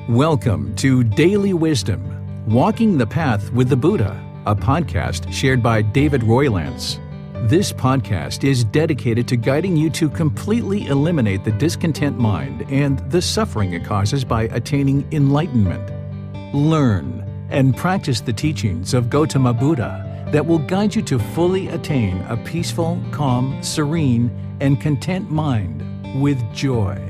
Welcome to Daily Wisdom, Walking the Path with the Buddha, a podcast shared by David Roylance. This podcast is dedicated to guiding you to completely eliminate the discontent mind and the suffering it causes by attaining enlightenment. Learn and practice the teachings of Gotama Buddha that will guide you to fully attain a peaceful, calm, serene, and content mind with joy.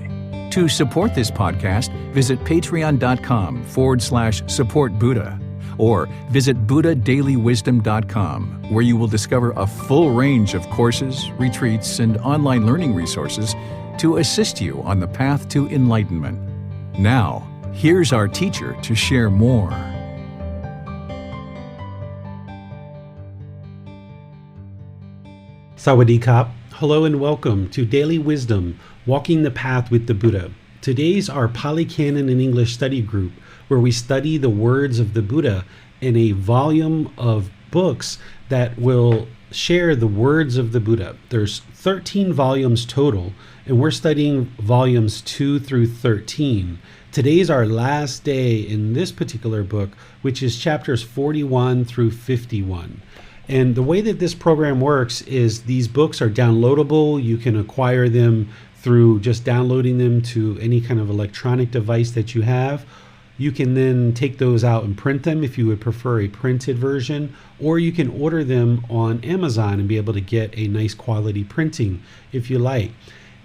To support this podcast, visit patreon.com/support Buddha or visit buddhadailywisdom.com, where you will discover a full range of courses, retreats, and online learning resources to assist you on the path to enlightenment. Now, here's our teacher to share more. Sawadee Kap. Hello and welcome to Daily Wisdom, Walking the Path with the Buddha. Today's our Pali Canon and English study group, where we study the words of the Buddha in a volume of books that will share the words of the Buddha. There's 13 volumes total, and we're studying volumes 2 through 13. Today's our last day in this particular book, which is chapters 41 through 51. And the way that this program works is these books are downloadable. You can acquire them through just downloading them to any kind of electronic device that you have. You can then take those out and print them if you would prefer a printed version, or you can order them on Amazon and be able to get a nice quality printing if you like.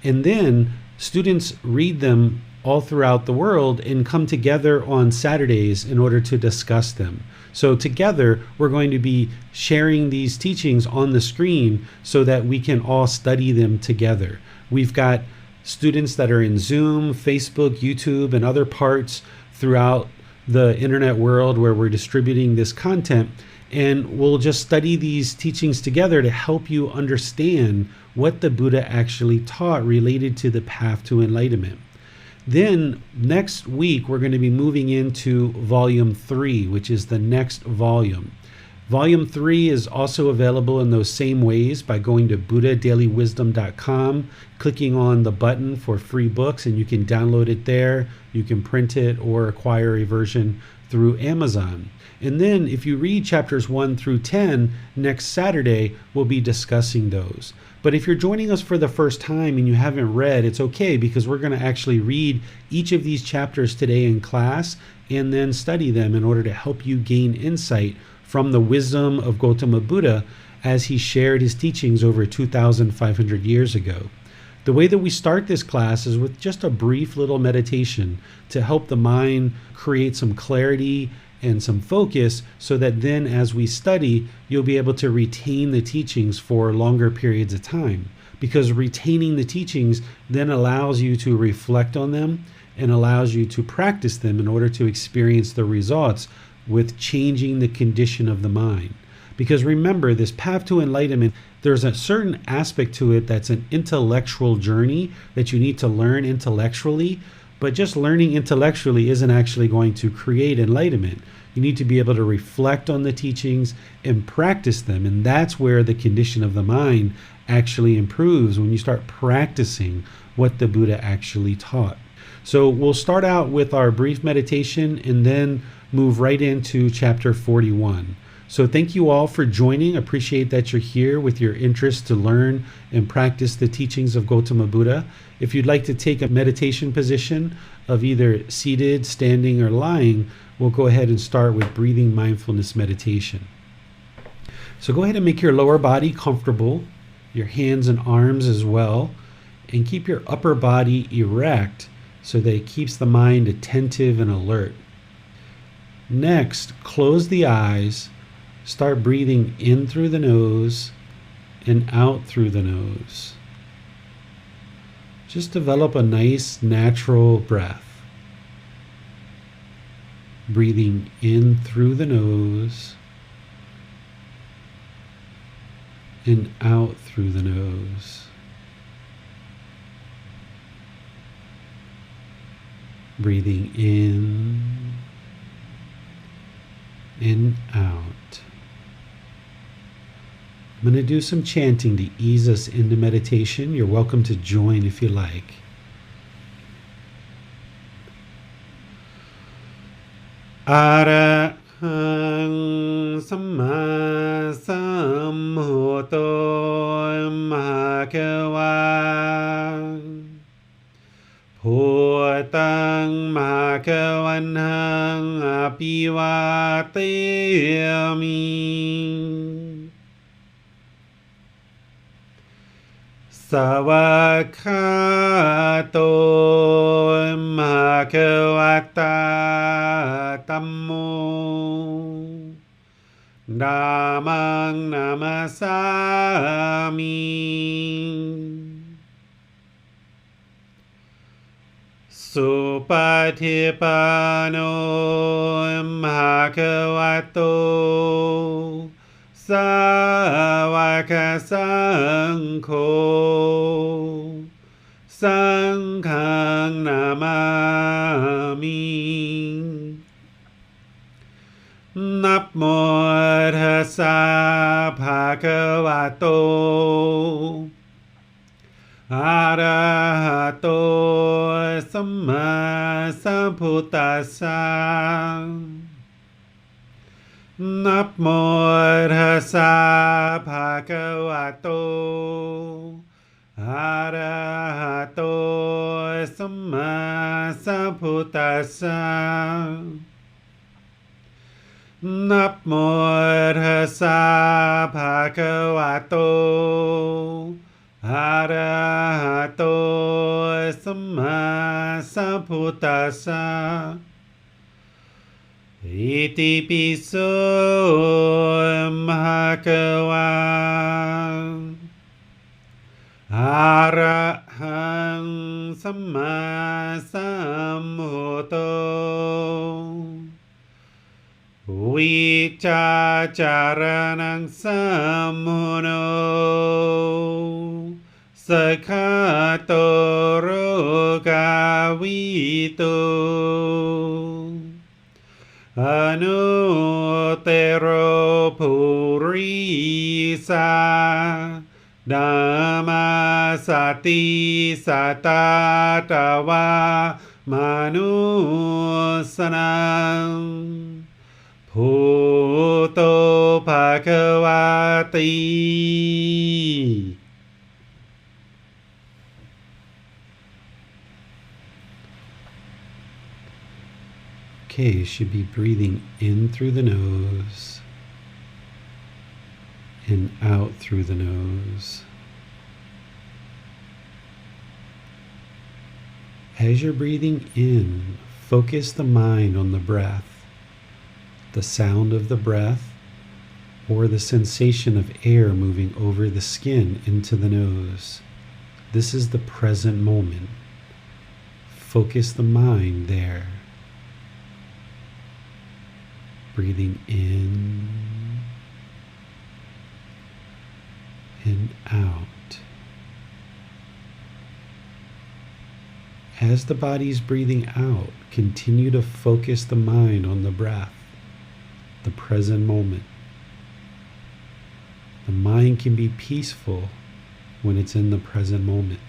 And then students read them all throughout the world and come together on Saturdays in order to discuss them. So together, we're going to be sharing these teachings on the screen so that we can all study them together. We've got students that are in Zoom, Facebook, YouTube, and other parts throughout the internet world where we're distributing this content, and we'll just study these teachings together to help you understand what the Buddha actually taught related to the path to enlightenment. Then next week, we're going to be moving into volume 3, which is the next volume. Volume 3 is also available in those same ways by going to buddhadailywisdom.com, clicking on the button for free books, and you can download it there. You can print it or acquire a version through Amazon. And then if you read chapters 1 through 10, next Saturday, we'll be discussing those. But if you're joining us for the first time and you haven't read, it's okay, because we're going to actually read each of these chapters today in class and then study them in order to help you gain insight from the wisdom of Gotama Buddha as he shared his teachings over 2,500 years ago. The way that we start this class is with just a brief little meditation to help the mind create some clarity and some focus, so that then as we study, you'll be able to retain the teachings for longer periods of time. Because retaining the teachings then allows you to reflect on them and allows you to practice them in order to experience the results with changing the condition of the mind. Because remember, this path to enlightenment, there's a certain aspect to it that's an intellectual journey that you need to learn intellectually. But just learning intellectually isn't actually going to create enlightenment. You need to be able to reflect on the teachings and practice them. And that's where the condition of the mind actually improves, when you start practicing what the Buddha actually taught. So we'll start out with our brief meditation and then move right into chapter 41. So thank you all for joining. Appreciate that you're here with your interest to learn and practice the teachings of Gotama Buddha. If you'd like to take a meditation position of either seated, standing, or lying, we'll go ahead and start with breathing mindfulness meditation. So go ahead and make your lower body comfortable, your hands and arms as well, and keep your upper body erect so that it keeps the mind attentive and alert. Next, close the eyes. Start breathing in through the nose and out through the nose. Just develop a nice natural breath. Breathing in through the nose and out through the nose. Breathing in and out. I'm going to do some chanting to ease us into meditation. You're welcome to join if you like. อะระหังสัมมาสัมพุทโธมหาเขวาพุทธังมหาเขวันหังอภิวาเทมิสวากขาโตมหาเขวัตตาธัมโมธัมมังนามัสสามิสุปฏิปันโนมหาเขวัตโตสาวกสังโฆสังฆังนามามินับโมตัสสะภะคะวะโตอะระหะโตสัมมาสัมพุทธัสสะนับโมตัสสะภะคะวะโตอะระหะโตสัมมาสัมพุทธัสสะนับโมตัสสะภะคะวะโตอะระหะโตสัมมาสัมพุทธัสสะอิติปิโสมหะเขวาอะระหังสัมมาสัมพุทโธวิชาจารณังสัมมุโนสัคขะโตโรกาวิโตอนุเตโรภูริสาธัมมาสติสัตตาตวามนุสนังพุทโธภควาติ Okay, you should be breathing in through the nose and out through the nose. As you're breathing in, focus the mind on the breath, the sound of the breath, or the sensation of air moving over the skin into the nose. This is the present moment. Focus the mind there. Breathing in and out. As the body's breathing out, continue to focus the mind on the breath, the present moment. The mind can be peaceful when it's in the present moment.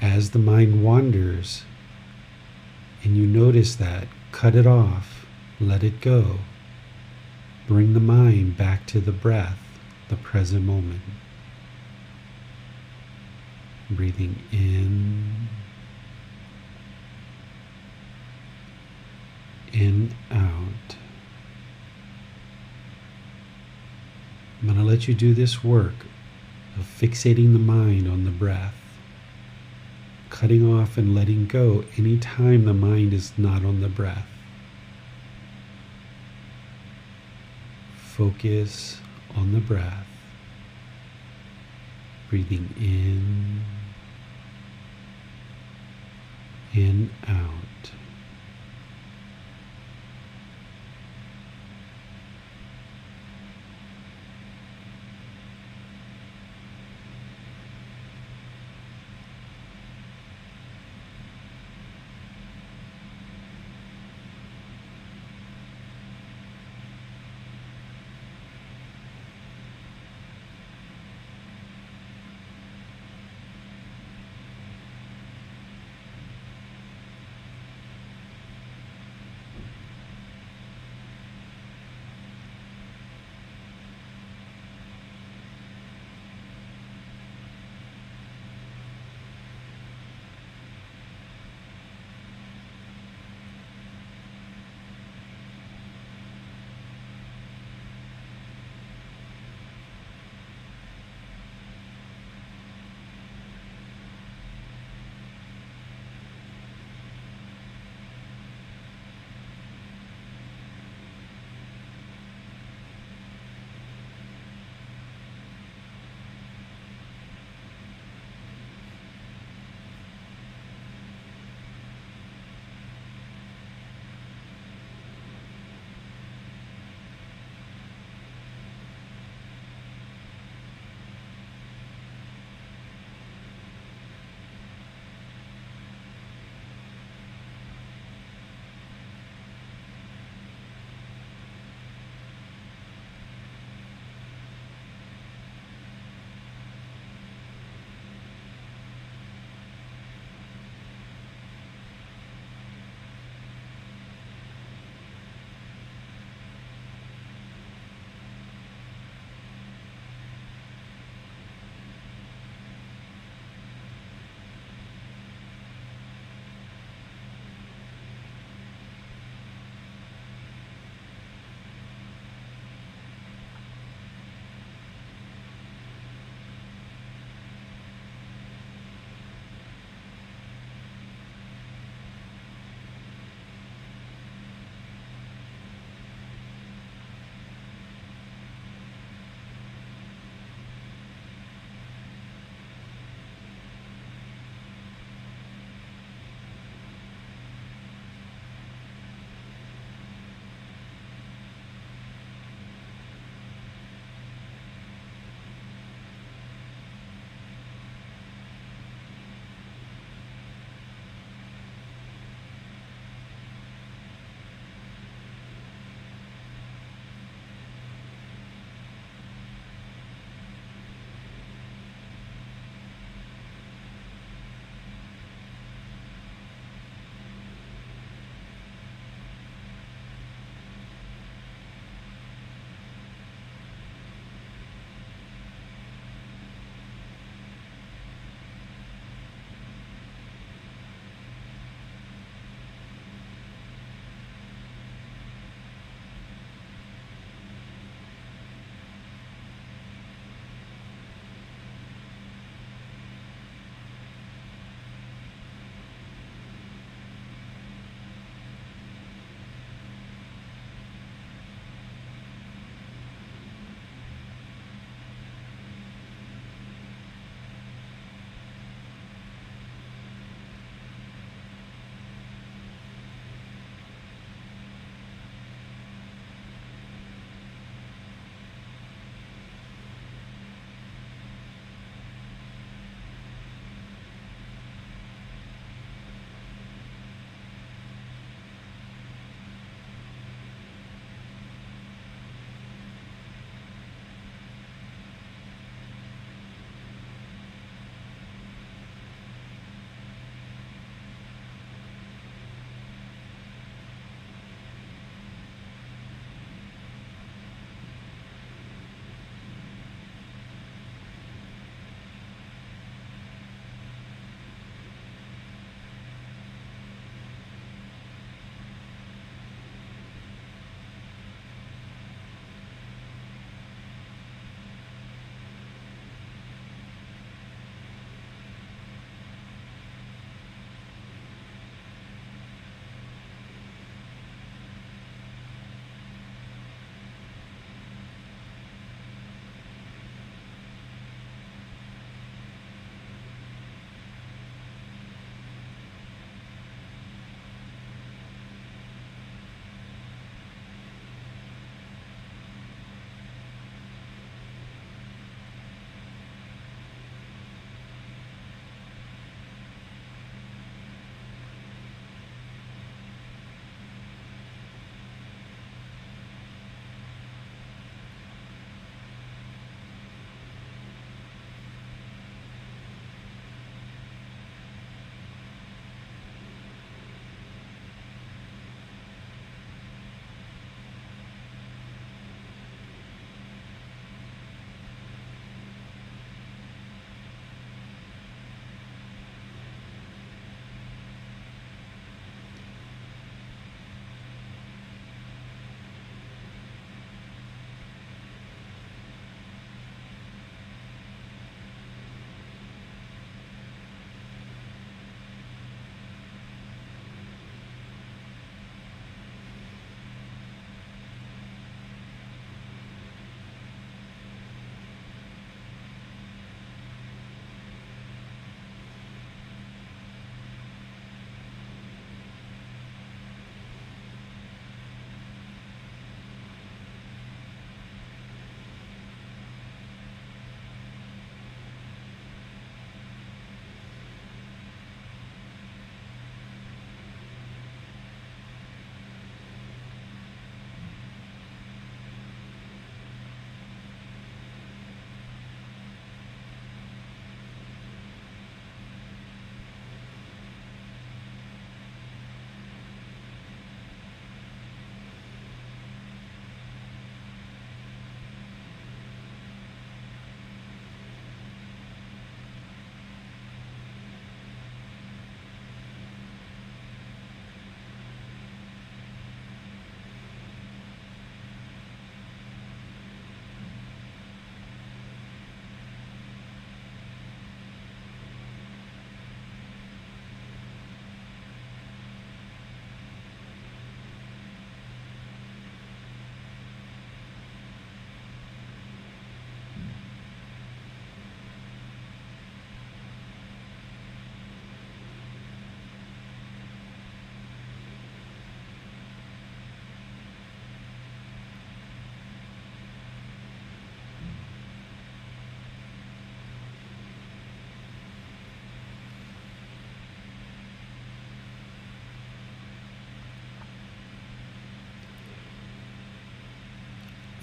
As the mind wanders, and you notice that, cut it off, let it go. Bring the mind back to the breath, the present moment. Breathing in and out. I'm going to let you do this work of fixating the mind on the breath, cutting off and letting go anytime the mind is not on the breath. Focus on the breath, breathing in and out.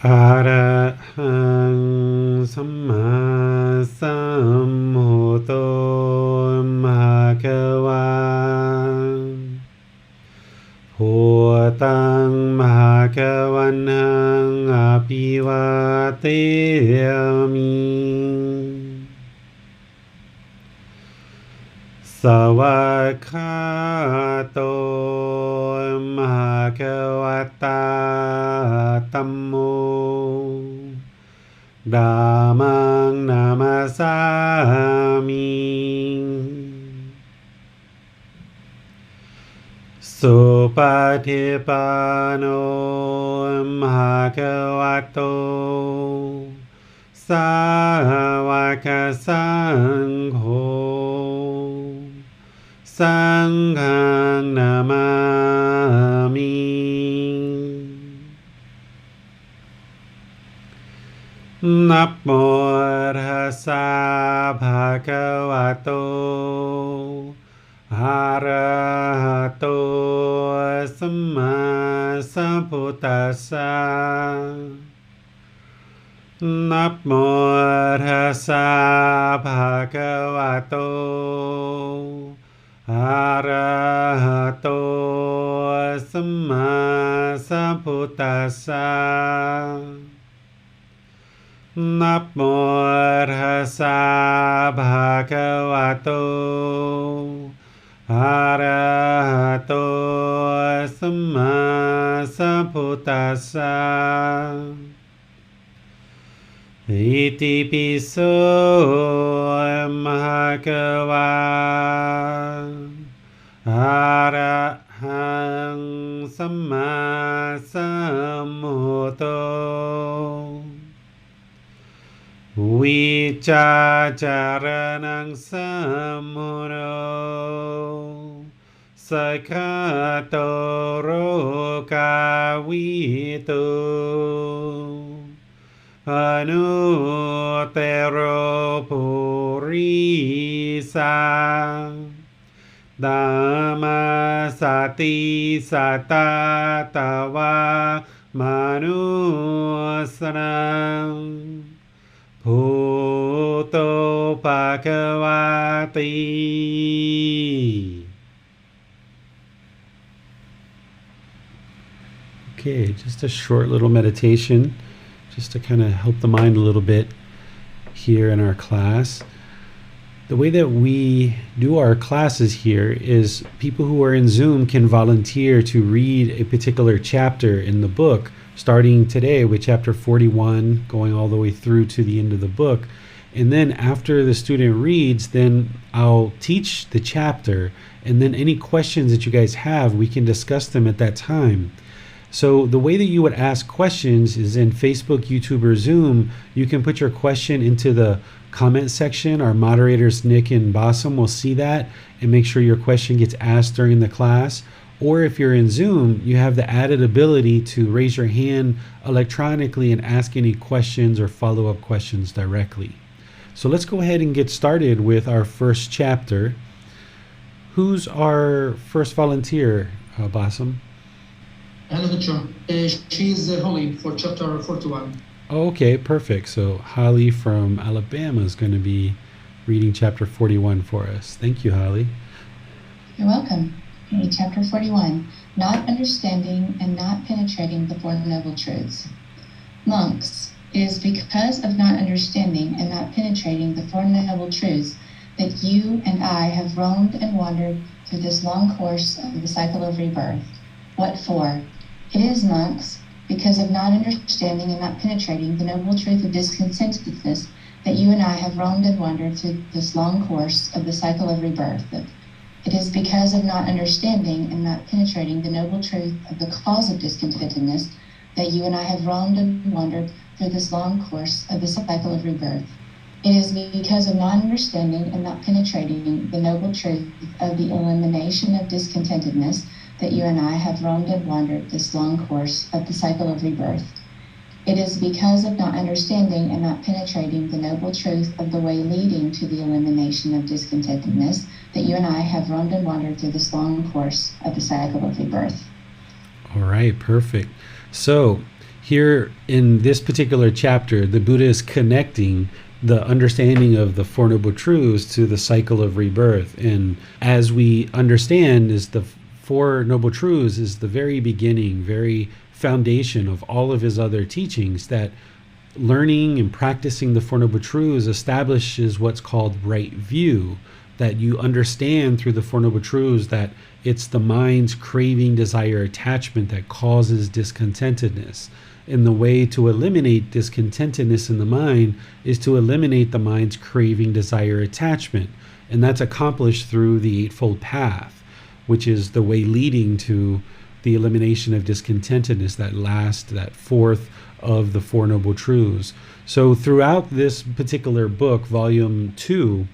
อะระหังสัมมาสัมพุทโธภะคะวาพุทธังภะคะวันตังอภิวาเทมิสวากขาโตภะคะวะตาธัมโมธัมมังนามัสสามิสุปฏิปันโนภะคะวะโตสาวกสังโฆสังฆังนามามินะโมตัสสะภะคะวะโตอะระหะโตสัมมาสัมพุทธัสสะนะโมตัสสะภะคะวะโตอะระหะโตสัมมาสัมพุทธัสสะนะโมตัสสะภะคะวะโตอะระหะโตสัมมาสัมพุทธัสสะอิติปิโสภะคะวะอะระหังสัมมาสัมพุทโธวิจาจารณังสัมมุโนสักขโตโรกาวิโตอนุเตโรปุริสาธัมมาสติสัตตาตวามนุสนังพุทโธภควาติ Okay, just a short little meditation just to kind of help the mind a little bit here in our class. The way that we do our classes here is people who are in Zoom can volunteer to read a particular chapter in the book, starting today with chapter 41, going all the way through to the end of the book. And then after the student reads, then I'll teach the chapter, and then any questions that you guys have, we can discuss them at that time. So the way that you would ask questions is in Facebook, YouTube, or Zoom. You can put your question into the comment section. Our moderators, Nick and Bassam, will see that and make sure your question gets asked during the class. Or if you're in Zoom, you have the added ability to raise your hand electronically and ask any questions or follow-up questions directly. So let's go ahead and get started with our first chapter. Who's our first volunteer, Bassam? Hello, teacher. She's Holly for chapter 41. Oh, okay, perfect. So Holly from Alabama is going to be reading chapter 41 for us. Thank you, Holly. You're welcome. Read chapter 41, Not Understanding and Not Penetrating the Four Noble Truths. Monks, it is because of not understanding and not penetrating the Four Noble Truths that you and I have roamed and wandered through this long course of the cycle of rebirth. What for? It is, monks, because of not understanding and not penetrating the noble truth of discontentedness that you and I have roamed and wandered through this long course of the cycle of rebirth. It is because of not understanding and not penetrating the noble truth of the cause of discontentedness that you and I have roamed and wandered through this long course of the cycle of rebirth. It is because of not understanding and not penetrating the noble truth of the elimination of discontentedness that you and I have roamed and wandered this long course of the cycle of rebirth. It is because of not understanding and not penetrating the noble truth of the way leading to the elimination of discontentedness that you and I have roamed and wandered through this long course of the cycle of rebirth. All right, perfect. So Here in this particular chapter, the Buddha is connecting the understanding of the Four Noble Truths to the cycle of rebirth. And as we understand, is the Four Noble Truths is the very beginning, very foundation of all of his other teachings, that learning and practicing the Four Noble Truths establishes what's called right view, that you understand through the Four Noble Truths that it's the mind's craving, desire, attachment that causes discontentedness. And the way to eliminate discontentedness in the mind is to eliminate the mind's craving, desire, attachment. And that's accomplished through the Eightfold Path, which is the way leading to the elimination of discontentedness, that fourth of the Four Noble Truths. So throughout this particular book, Volume 2,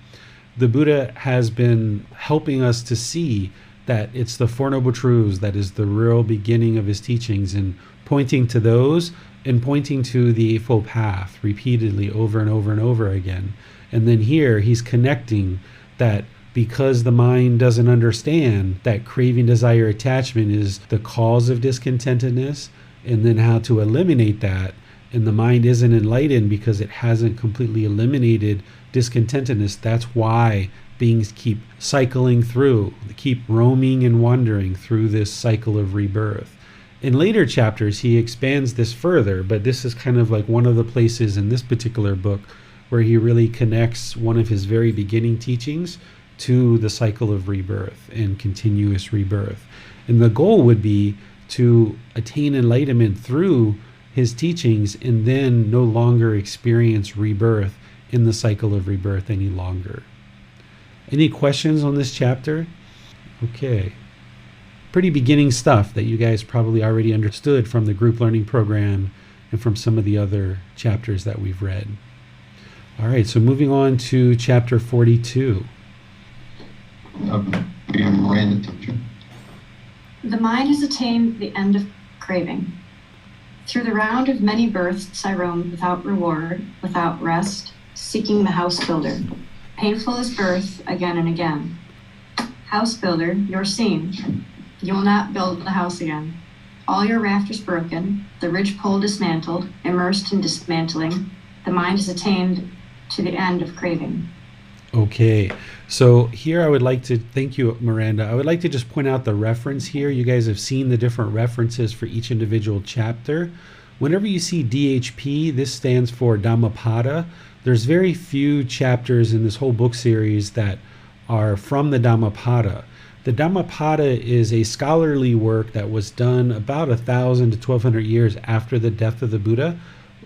the Buddha has been helping us to see that it's the Four Noble Truths that is the real beginning of his teachings, and pointing to those and pointing to the Eightfold Path repeatedly over and over and over again. And then here he's connecting that because the mind doesn't understand that craving, desire, attachment is the cause of discontentedness, and then how to eliminate that. And the mind isn't enlightened because it hasn't completely eliminated discontentedness. That's why beings keep cycling through, keep roaming and wandering through this cycle of rebirth. In later chapters, he expands this further, but this is kind of like one of the places in this particular book where he really connects one of his very beginning teachings to the cycle of rebirth and continuous rebirth. And the goal would be to attain enlightenment through his teachings and then no longer experience rebirth in the cycle of rebirth any longer. Any questions on this chapter? Okay. Pretty beginning stuff that you guys probably already understood from the group learning program and from some of the other chapters that we've read. All right, so moving on to chapter 42. Miranda, teacher. The mind has attained the end of craving. Through the round of many births I roamed without reward, without rest, seeking the house builder. Painful is birth again and again. House builder, you're seen. You will not build the house again. All your rafters broken, the ridgepole dismantled, immersed in dismantling, the mind has attained to the end of craving. Okay, so here I would like to, thank you, Miranda. I would like to just point out the reference here. You guys have seen the different references for each individual chapter. Whenever you see DHP, this stands for Dhammapada. There's very few chapters in this whole book series that are from the Dhammapada. The Dhammapada is a scholarly work that was done about 1,000 to 1,200 years after the death of the Buddha,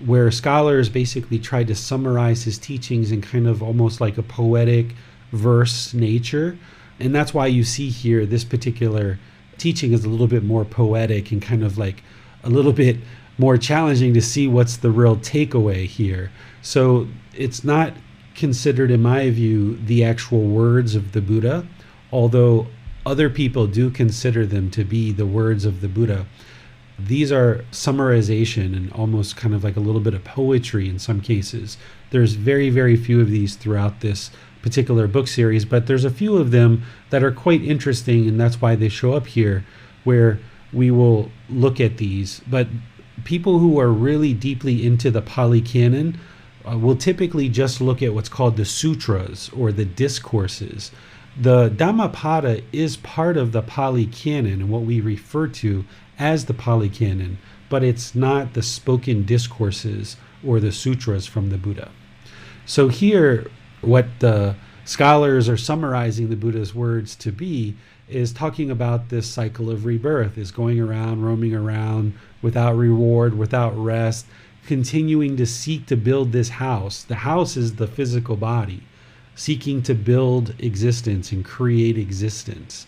where scholars basically tried to summarize his teachings in kind of almost like a poetic verse nature. And that's why you see here this particular teaching is a little bit more poetic and kind of like a little bit more challenging to see what's the real takeaway here. So it's not considered, in my view, the actual words of the Buddha, although other people do consider them to be the words of the Buddha. These are summarization and almost kind of like a little bit of poetry in some cases. There's very, very few of these throughout this particular book series, but there's a few of them that are quite interesting, and that's why they show up here, where we will look at these. But people who are really deeply into the Pali Canon will typically just look at what's called the sutras or the discourses. The Dhammapada is part of the Pali Canon and what we refer to as the Pali Canon, but it's not the spoken discourses or the sutras from the Buddha. So here, what the scholars are summarizing the Buddha's words to be is talking about this cycle of rebirth, is going around, roaming around without reward, without rest, continuing to seek to build this house. The house is the physical body, seeking to build existence and create existence.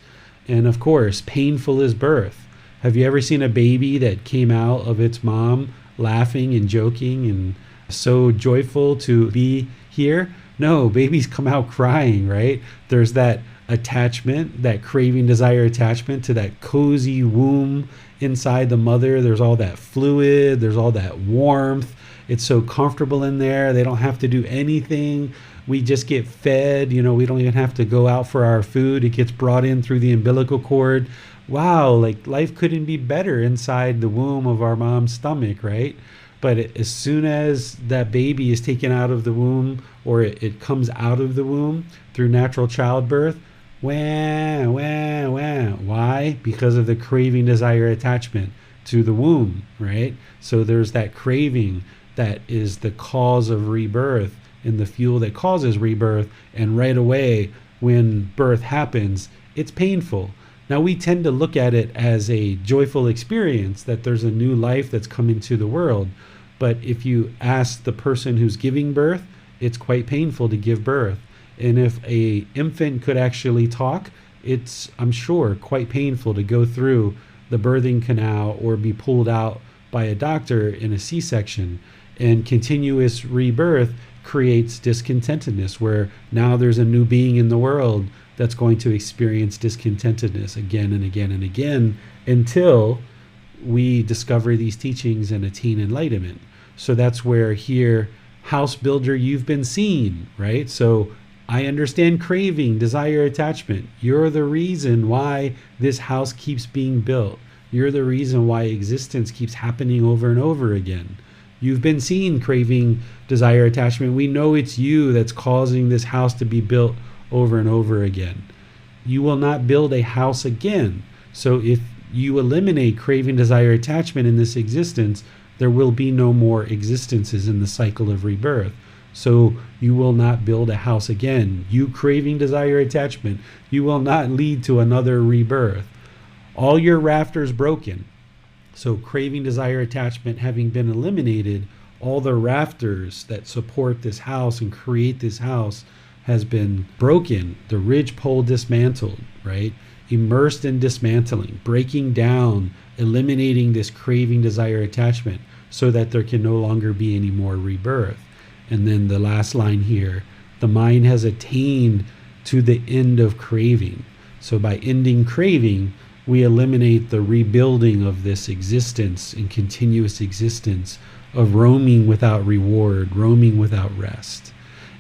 And of course, painful is birth. Have you ever seen a baby that came out of its mom laughing and joking and so joyful to be here? No, babies come out crying, right? There's that attachment, that craving, desire, attachment to that cozy womb inside the mother. There's all that fluid, there's all that warmth. It's so comfortable in there. They don't have to do anything we just get fed, we don't even have to go out for our food. It gets brought in through the umbilical cord. Wow, like life couldn't be better inside the womb of our mom's stomach, right? But as soon as that baby is taken out of the womb, or it comes out of the womb through natural childbirth, wah, wah, wah. Why? Because of the craving, desire, attachment to the womb, right? So there's that craving that is the cause of rebirth and the fuel that causes rebirth. And right away, when birth happens, it's painful. Now, we tend to look at it as a joyful experience, that there's a new life that's come into the world. But if you ask the person who's giving birth, it's quite painful to give birth. And if a infant could actually talk, it's, I'm sure, quite painful to go through the birthing canal or be pulled out by a doctor in a C-section. And continuous rebirth creates discontentedness, where now there's a new being in the world that's going to experience discontentedness again and again and again until we discover these teachings and attain enlightenment. So that's where here, house builder, you've been seen, right? So I understand craving, desire, attachment. You're the reason why this house keeps being built. You're the reason why existence keeps happening over and over again. You've been seen, craving, desire, attachment. We know it's you that's causing this house to be built over and over again. You will not build a house again. So if you eliminate craving, desire, attachment in this existence, there will be no more existences in the cycle of rebirth. So you will not build a house again. You craving, desire, attachment, you will not lead to another rebirth. All your rafters broken. So craving, desire, attachment having been eliminated, all the rafters that support this house and create this house has been broken. The ridge pole dismantled, right? Immersed in dismantling, breaking down, eliminating this craving, desire, attachment, so that there can no longer be any more rebirth. And then the last line here, the mind has attained to the end of craving. So by ending craving, we eliminate the rebuilding of this existence and continuous existence of roaming without reward, roaming without rest.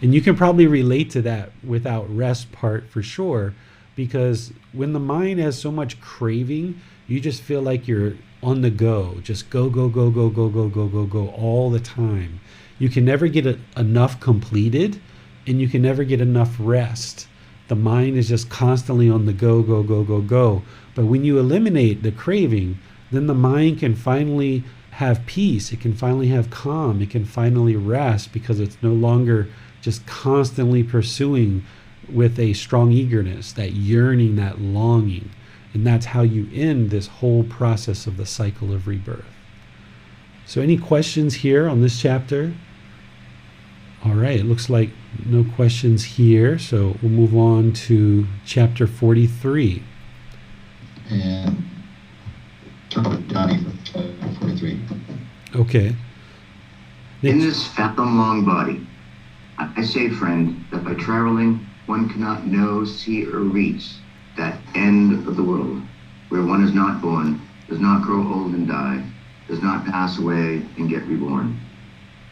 And you can probably relate to that without rest part for sure, because when the mind has so much craving, you just feel like you're on the go, just go, go, go, go, go, go, go, go, go all the time. You can never get enough completed, and you can never get enough rest. The mind is just constantly on the go, go, go, go, go. But when you eliminate the craving, then the mind can finally have peace. It can finally have calm. It can finally rest, because it's no longer just constantly pursuing with a strong eagerness, that yearning, that longing. And that's how you end this whole process of the cycle of rebirth. So any questions here on this chapter? All right, it looks like no questions here. So we'll move on to chapter 43. And Johnny, 43. Okay. In this fathom-long body, I say, friend, that by traveling, one cannot know, see, or reach that end of the world, where one is not born, does not grow old and die, does not pass away and get reborn.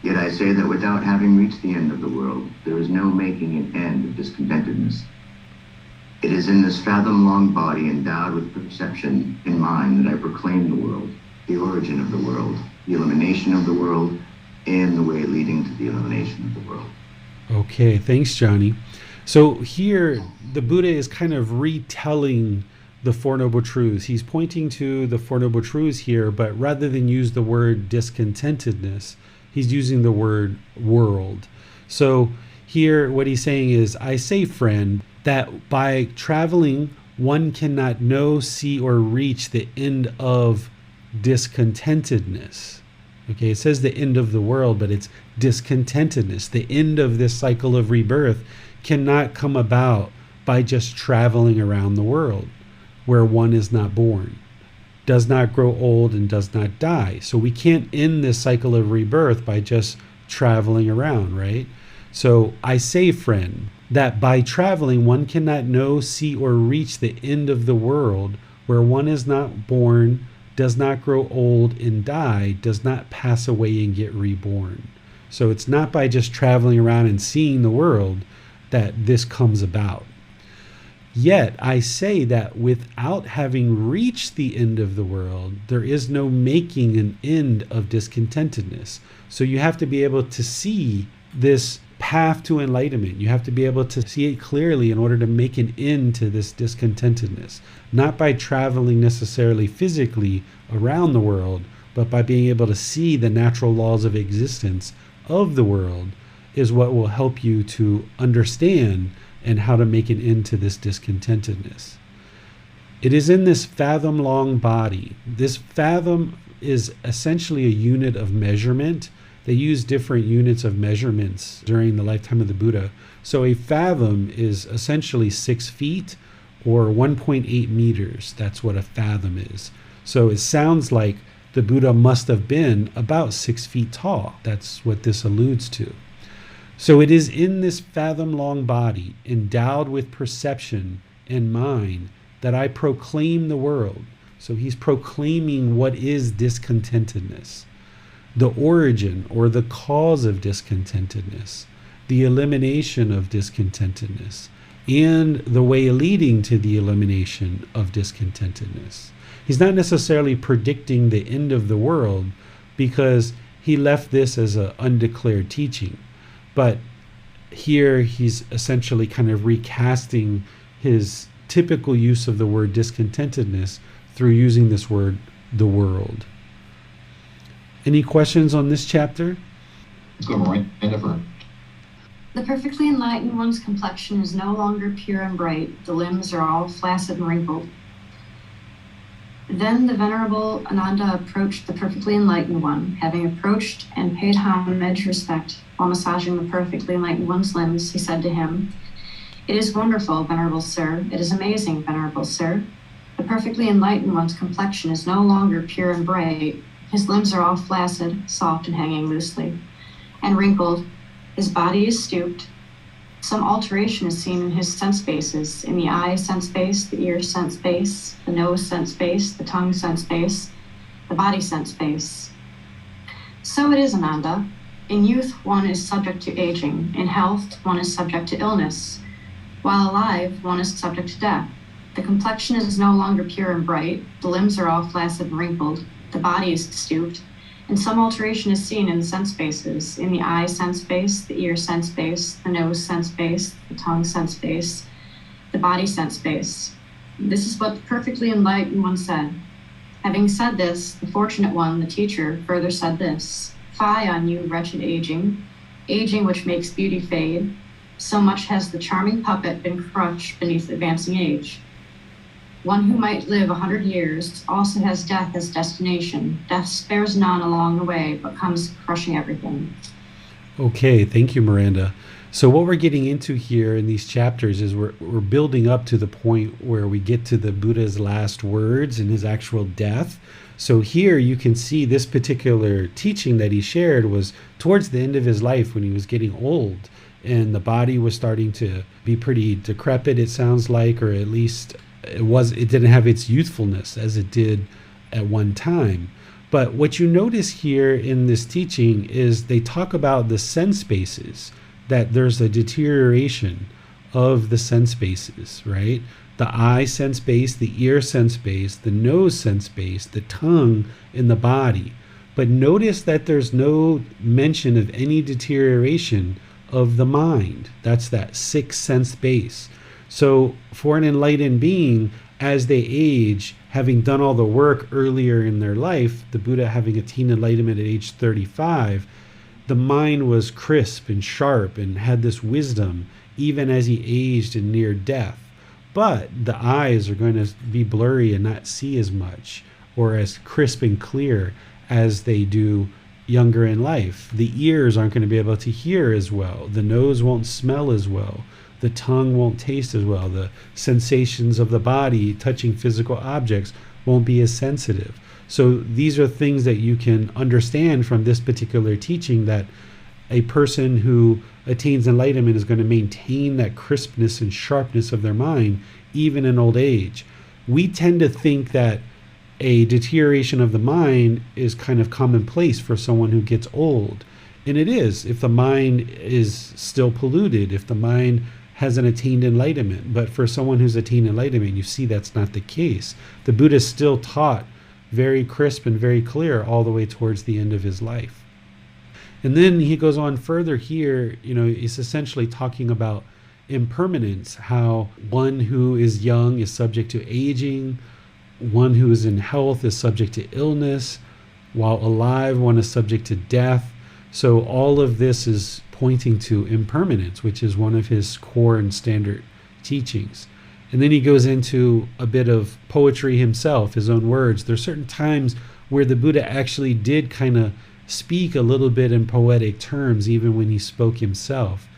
Yet I say that without having reached the end of the world, there is no making an end of discontentedness. It is in this fathom-long body endowed with perception in mind that I proclaim the world, the origin of the world, the elimination of the world, and the way leading to the elimination of the world. Okay, thanks, Johnny. So here, the Buddha is kind of retelling the Four Noble Truths. He's pointing to the Four Noble Truths here, but rather than use the word discontentedness, he's using the word world. So here, what he's saying is, I say, friend, that by traveling, one cannot know, see, or reach the end of discontentedness. Okay, it says the end of the world, but it's discontentedness. The end of this cycle of rebirth cannot come about by just traveling around the world, where one is not born, does not grow old, and does not die. So we can't end this cycle of rebirth by just traveling around, right? So I say, friend, that by traveling, one cannot know, see, or reach the end of the world, where one is not born, does not grow old and die, does not pass away and get reborn. So it's not by just traveling around and seeing the world that this comes about. Yet I say that without having reached the end of the world, there is no making an end of discontentedness. So you have to be able to see this path to enlightenment. You have to be able to see it clearly in order to make an end to this discontentedness. Not by traveling necessarily physically around the world, but by being able to see the natural laws of existence of the world is what will help you to understand and how to make an end to this discontentedness. It is in this fathom-long body. This fathom is essentially a unit of measurement. They use different units of measurements during the lifetime of the Buddha. So a fathom is essentially 6 feet or 1.8 meters. That's what a fathom is. So it sounds like the Buddha must have been about 6 feet tall. That's what this alludes to. So it is in this fathom-long body, endowed with perception and mind, that I proclaim the world. So he's proclaiming what is discontentedness, the origin or the cause of discontentedness, the elimination of discontentedness, and the way leading to the elimination of discontentedness. He's not necessarily predicting the end of the world because he left this as an undeclared teaching. But here he's essentially kind of recasting his typical use of the word discontentedness through using this word, the world. Any questions on this chapter? Let's go right into The perfectly enlightened one's complexion is no longer pure and bright. The limbs are all flaccid and wrinkled. Then the Venerable Ananda approached the perfectly enlightened one. Having approached and paid homage respect while massaging the perfectly enlightened one's limbs, he said to him, "It is wonderful, Venerable Sir. It is amazing, Venerable Sir. The perfectly enlightened one's complexion is no longer pure and bright. His limbs are all flaccid, soft, and hanging loosely, and wrinkled. His body is stooped. Some alteration is seen in his sense bases, in the eye sense base, the ear sense base, the nose sense base, the tongue sense base, the body sense base. So it is, Ananda. In youth, one is subject to aging. In health, one is subject to illness. While alive, one is subject to death. The complexion is no longer pure and bright. The limbs are all flaccid and wrinkled. The body is stooped. And some alteration is seen in the sense bases, in the eye sense base, the ear sense base, the nose sense base, the tongue sense base, the body sense base. This is what the perfectly enlightened one said. Having said this, the fortunate one, the teacher, further said this: "Fie on you, wretched aging, aging which makes beauty fade. So much has the charming puppet been crushed beneath advancing age. One who might live 100 years also has death as destination. Death spares none along the way, but comes crushing everything." Okay, thank you, Miranda. So what we're getting into here in these chapters is we're building up to the point where we get to the Buddha's last words and his actual death. So here you can see this particular teaching that he shared was towards the end of his life when he was getting old and the body was starting to be pretty decrepit, it sounds like, or at least it didn't have its youthfulness as it did at one time. But what you notice here in this teaching is they talk about the sense bases, that there's a deterioration of the sense bases, right? The eye sense base, the ear sense base, the nose sense base, the tongue, and the body. But notice that there's no mention of any deterioration of the mind. That's that sixth sense base. So for an enlightened being, as they age, having done all the work earlier in their life, the Buddha having attained enlightenment at age 35, the mind was crisp and sharp and had this wisdom even as he aged and neared death. But the eyes are going to be blurry and not see as much or as crisp and clear as they do younger in life. The ears aren't going to be able to hear as well. The nose won't smell as well. The tongue won't taste as well. The sensations of the body touching physical objects won't be as sensitive. So these are things that you can understand from this particular teaching, that a person who attains enlightenment is going to maintain that crispness and sharpness of their mind even in old age. We tend to think that a deterioration of the mind is kind of commonplace for someone who gets old. And it is, if the mind is still polluted, if the mind hasn't attained enlightenment. But for someone who's attained enlightenment, you see that's not the case. The Buddha still taught very crisp and very clear all the way towards the end of his life. And then he goes on further here, he's essentially talking about impermanence, how one who is young is subject to aging, one who is in health is subject to illness, while alive one is subject to death. So all of this is pointing to impermanence, which is one of his core and standard teachings. And then he goes into a bit of poetry himself, his own words. There's certain times where the Buddha actually did kind of speak a little bit in poetic terms, even when he spoke himself.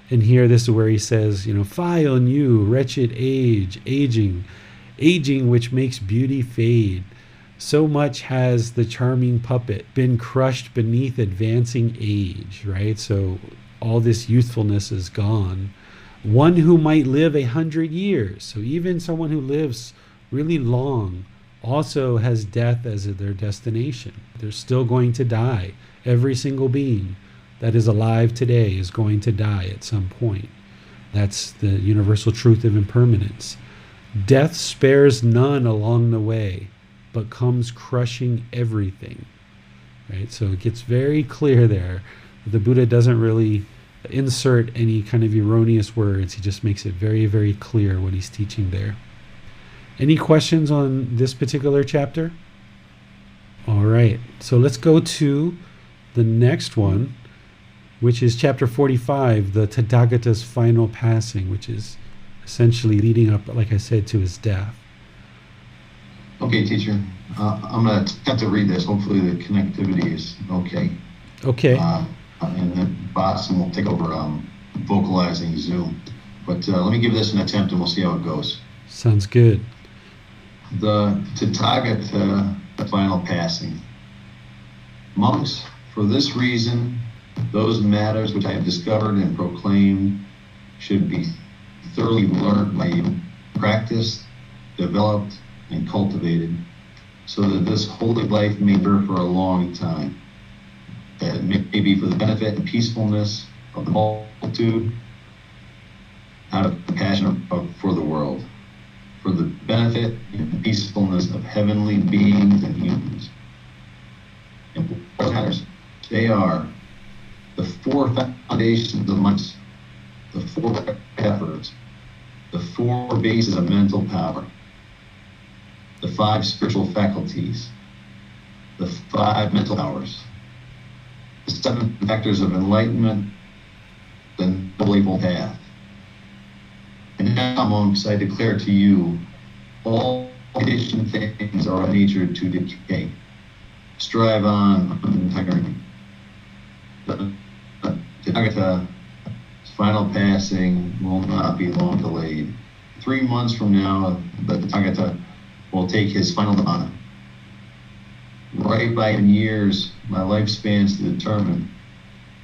And here, this is where he says, fie on you, wretched aging which makes beauty fade. So much has the charming puppet been crushed beneath advancing age, right? So all this youthfulness is gone. One who might live 100 years, so even someone who lives really long also has death as their destination. They're still going to die. Every single being that is alive today is going to die at some point. That's the universal truth of impermanence. Death spares none along the way, but comes crushing everything. Right? So it gets very clear there. The Buddha doesn't really insert any kind of erroneous words. He just makes it very, very clear what he's teaching there. Any questions on this particular chapter? All right, so let's go to the next one, which is chapter 45, the Tathagata's final passing, which is essentially leading up, like I said, to his death. Okay, teacher. I'm going to attempt to read this. Hopefully the connectivity is okay. Okay. And then Boston will take over vocalizing Zoom. But let me give this an attempt and we'll see how it goes. Sounds good. The Tathagata, the final passing. Monks, for this reason, those matters which I have discovered and proclaimed should be thoroughly learned by you, practiced, developed, and cultivated, so that this holy life may endure for a long time, that it may be for the benefit and peacefulness of the multitude, out of compassion for the world, for the benefit and peacefulness of heavenly beings and humans. And what matters? They are the four foundations of monks, the four efforts, the four bases of mental power, the five spiritual faculties, the five mental powers, the seven factors of enlightenment, the Noble Eightfold Path. And now, monks, I declare to you, all conditioned things are of nature to decay. Strive on untiring. The Tathagata's final passing will not be long delayed. 3 months from now, the Tathagata will take his final nirvana. Right by in years, my lifespan's to determine.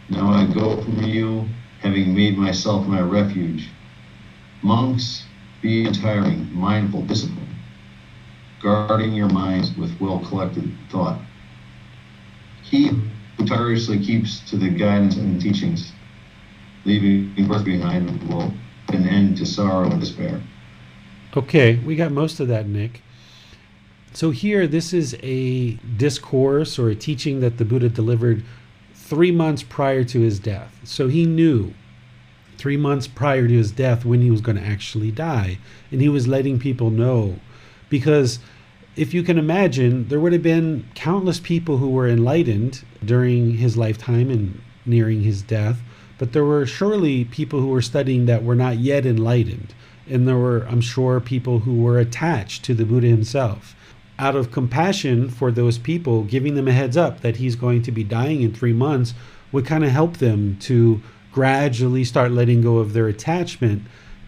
Now I go from you, having made myself my refuge. Monks, be untiring, mindful, disciplined, guarding your minds with well-collected thought. He who tirelessly keeps to the guidance and teachings, leaving birth behind, will put an end to sorrow and despair. Okay, we got most of that, Nick. So here, this is a discourse or a teaching that the Buddha delivered 3 months prior to his death. So he knew 3 months prior to his death when he was going to actually die. And he was letting people know. Because if you can imagine, there would have been countless people who were enlightened during his lifetime and nearing his death. But there were surely people who were studying that were not yet enlightened. And there were, I'm sure, people who were attached to the Buddha himself. Out of compassion for those people, giving them a heads up that he's going to be dying in 3 months would kind of help them to gradually start letting go of their attachment,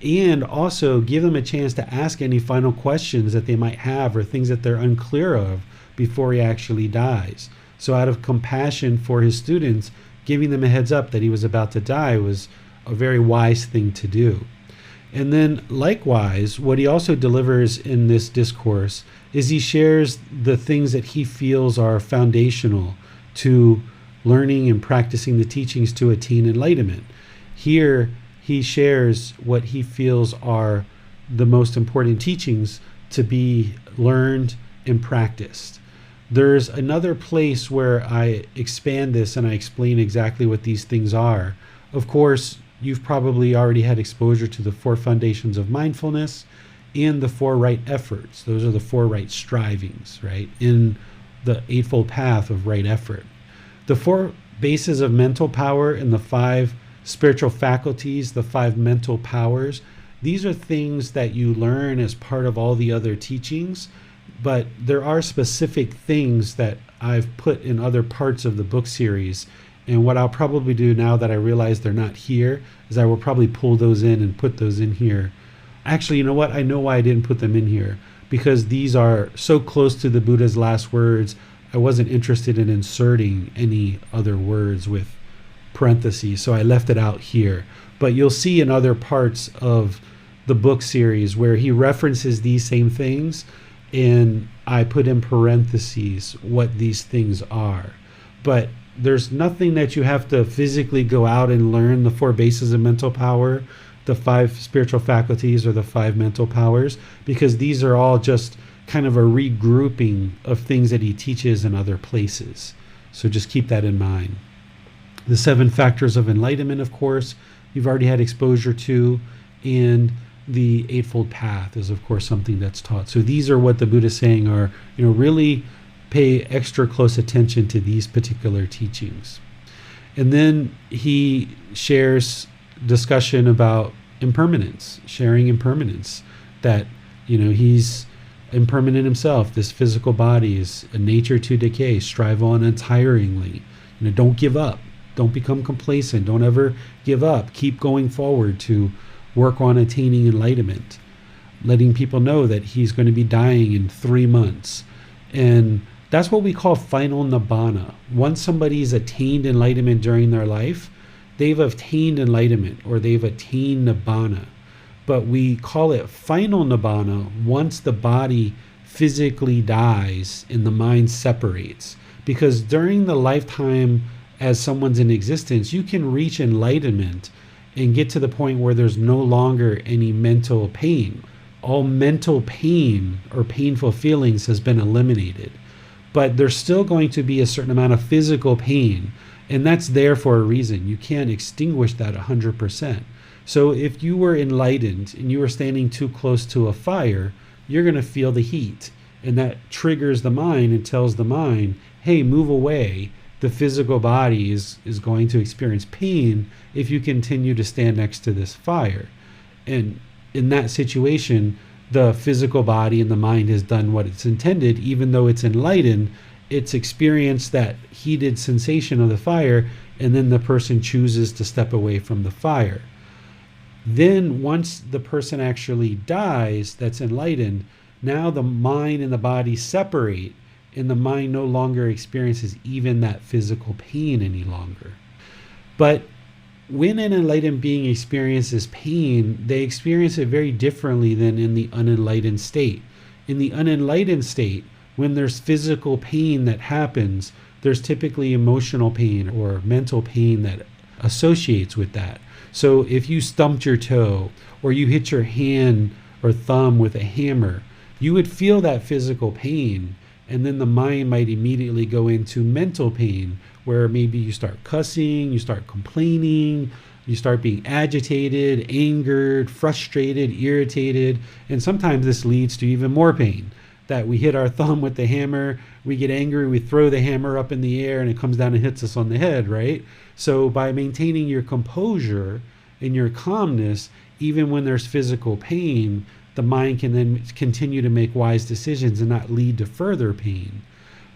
and also give them a chance to ask any final questions that they might have or things that they're unclear of before he actually dies. So out of compassion for his students, giving them a heads up that he was about to die was a very wise thing to do. And then likewise, what he also delivers in this discourse is he shares the things that he feels are foundational to learning and practicing the teachings to attain enlightenment. Here, he shares what he feels are the most important teachings to be learned and practiced. There's another place where I expand this and I explain exactly what these things are. Of course, you've probably already had exposure to the 4 foundations of mindfulness and the 4 right efforts. Those are the 4 right strivings, right? In the Eightfold Path of right effort. The 4 bases of mental power and the 5 spiritual faculties, the 5 mental powers, these are things that you learn as part of all the other teachings, but there are specific things that I've put in other parts of the book series. And what I'll probably do now that I realize they're not here is I will probably pull those in and put those in here. Actually, you know what? I know why I didn't put them in here, because these are so close to the Buddha's last words. I wasn't interested in inserting any other words with parentheses, so I left it out here. But you'll see in other parts of the book series where he references these same things, and I put in parentheses what these things are. But there's nothing that you have to physically go out and learn the 4 bases of mental power, the 5 spiritual faculties, or the 5 mental powers, because these are all just kind of a regrouping of things that he teaches in other places. So just keep that in mind. The 7 factors of enlightenment, of course, you've already had exposure to, and the Eightfold Path is, of course, something that's taught. So these are what the Buddha is saying are, really pay extra close attention to these particular teachings. And then he shares discussion about impermanence, sharing impermanence, that, he's impermanent himself. This physical body is a nature to decay. Strive on untiringly. Don't give up. Don't become complacent. Don't ever give up. Keep going forward to work on attaining enlightenment. Letting people know that he's going to be dying in 3 months. And that's what we call final nibbana. Once somebody's attained enlightenment during their life, they've attained enlightenment, or they've attained nibbana. But we call it final nibbana once the body physically dies and the mind separates. Because during the lifetime as someone's in existence, you can reach enlightenment and get to the point where there's no longer any mental pain. All mental pain or painful feelings has been eliminated. But there's still going to be a certain amount of physical pain, and that's there for a reason. You can't extinguish that 100%. So if you were enlightened and you were standing too close to a fire, you're going to feel the heat, and that triggers the mind and tells the mind, hey, move away. The physical body is going to experience pain if you continue to stand next to this fire. And in that situation, the physical body and the mind has done what it's intended. Even though it's enlightened, it's experienced that heated sensation of the fire, and then the person chooses to step away from the fire. Then once the person actually dies, that's enlightened, now the mind and the body separate, and the mind no longer experiences even that physical pain any longer. But when an enlightened being experiences pain, they experience it very differently than in the unenlightened state. In the unenlightened state, when there's physical pain that happens, there's typically emotional pain or mental pain that associates with that. So if you stumped your toe or you hit your hand or thumb with a hammer, you would feel that physical pain, and then the mind might immediately go into mental pain, where maybe you start cussing, you start complaining, you start being agitated, angered, frustrated, irritated, and sometimes this leads to even more pain. That we hit our thumb with the hammer, we get angry, we throw the hammer up in the air, and it comes down and hits us on the head, right? So by maintaining your composure and your calmness, even when there's physical pain, the mind can then continue to make wise decisions and not lead to further pain.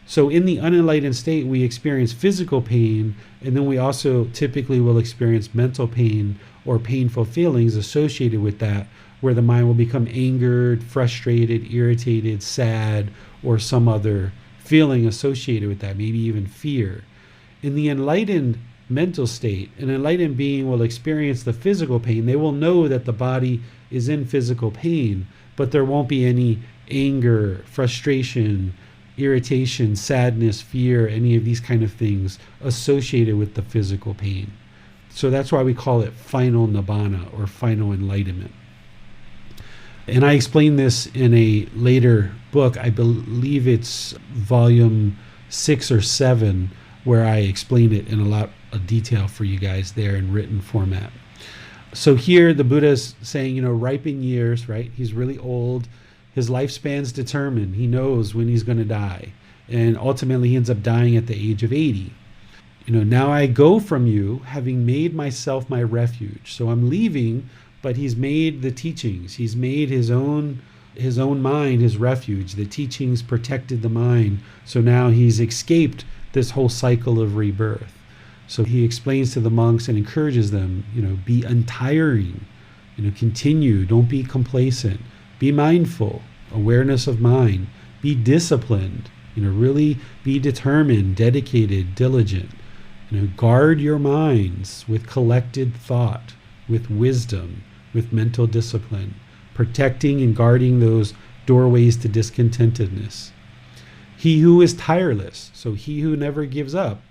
So in the unenlightened state, we experience physical pain, and then we also typically will experience mental pain or painful feelings associated with that, where the mind will become angered, frustrated, irritated, sad, or some other feeling associated with that, maybe even fear. In the enlightened mental state, an enlightened being will experience the physical pain. They will know that the body is in physical pain, but there won't be any anger, frustration, irritation, sadness, fear, any of these kind of things associated with the physical pain. So that's why we call it final nibbana or final enlightenment. And I explain this in a later book. I believe it's volume 6 or 7, where I explain it in a lot of detail for you guys there in written format. So here the Buddha is saying, ripen years, right? He's really old. His lifespan's determined. He knows when he's going to die. And ultimately he ends up dying at the age of 80. Now I go from you, having made myself my refuge. So I'm leaving, but he's made the teachings. He's made his own mind his refuge. The teachings protected the mind. So now he's escaped this whole cycle of rebirth. So he explains to the monks and encourages them, be untiring, continue, don't be complacent, be mindful, awareness of mind, be disciplined, really be determined, dedicated, diligent, guard your minds with collected thought, with wisdom, with mental discipline, protecting and guarding those doorways to discontentedness. He who is tireless, so he who never gives up,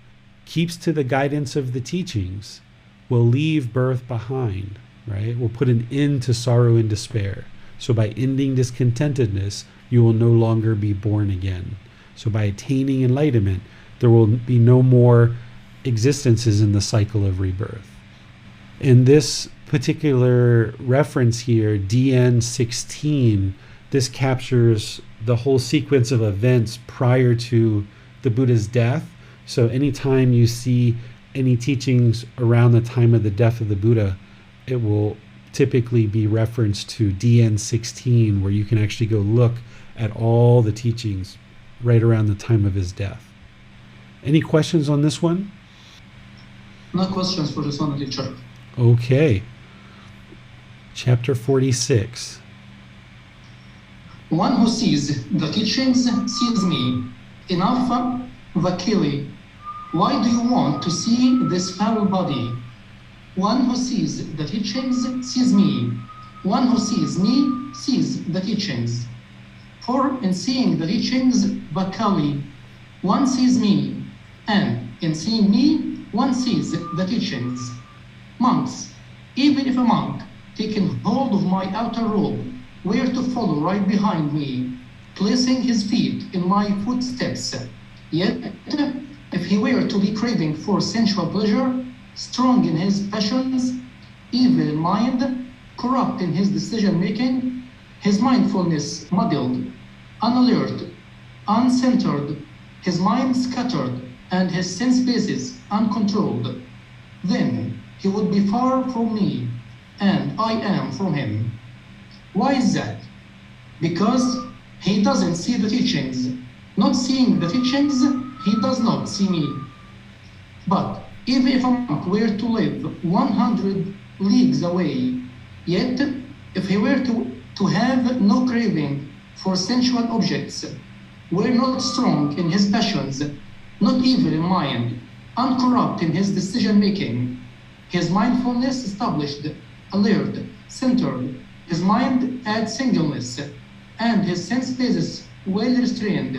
keeps to the guidance of the teachings, will leave birth behind, right? Will put an end to sorrow and despair. So by ending discontentedness, you will no longer be born again. So by attaining enlightenment, there will be no more existences in the cycle of rebirth. In this particular reference here, DN 16, this captures the whole sequence of events prior to the Buddha's death. So anytime you see any teachings around the time of the death of the Buddha, it will typically be referenced to DN 16, where you can actually go look at all the teachings right around the time of his death. Any questions on this one? No questions for this one, teacher. Okay. Chapter 46. One who sees the teachings sees me. Enough, Vakili. Why do you want to see this foul body? One who sees the teachings sees me. One who sees me sees the teachings. For in seeing the teachings, Vakali, one sees me, and in seeing me, one sees the teachings. Monks, even if a monk taking hold of my outer robe, were to follow right behind me, placing his feet in my footsteps, yet if he were to be craving for sensual pleasure, strong in his passions, evil in mind, corrupt in his decision-making, his mindfulness muddled, unalert, uncentered, his mind scattered, and his sense bases uncontrolled, then he would be far from me, and I am from him. Why is that? Because he doesn't see the teachings. Not seeing the teachings, he does not see me. But even if a monk were to live 100 leagues away, yet if he were to have no craving for sensual objects, were not strong in his passions, not evil in mind, uncorrupt in his decision-making, his mindfulness established, alert, centered, his mind at singleness, and his sense bases well restrained,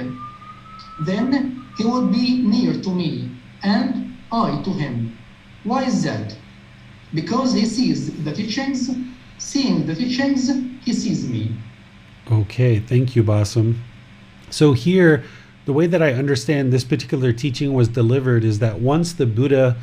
then he would be near to me, and I to him. Why is that? Because he sees the teachings. Seeing the teachings, he sees me. Okay, thank you, Basam. So here, the way that I understand this particular teaching was delivered is that once the Buddha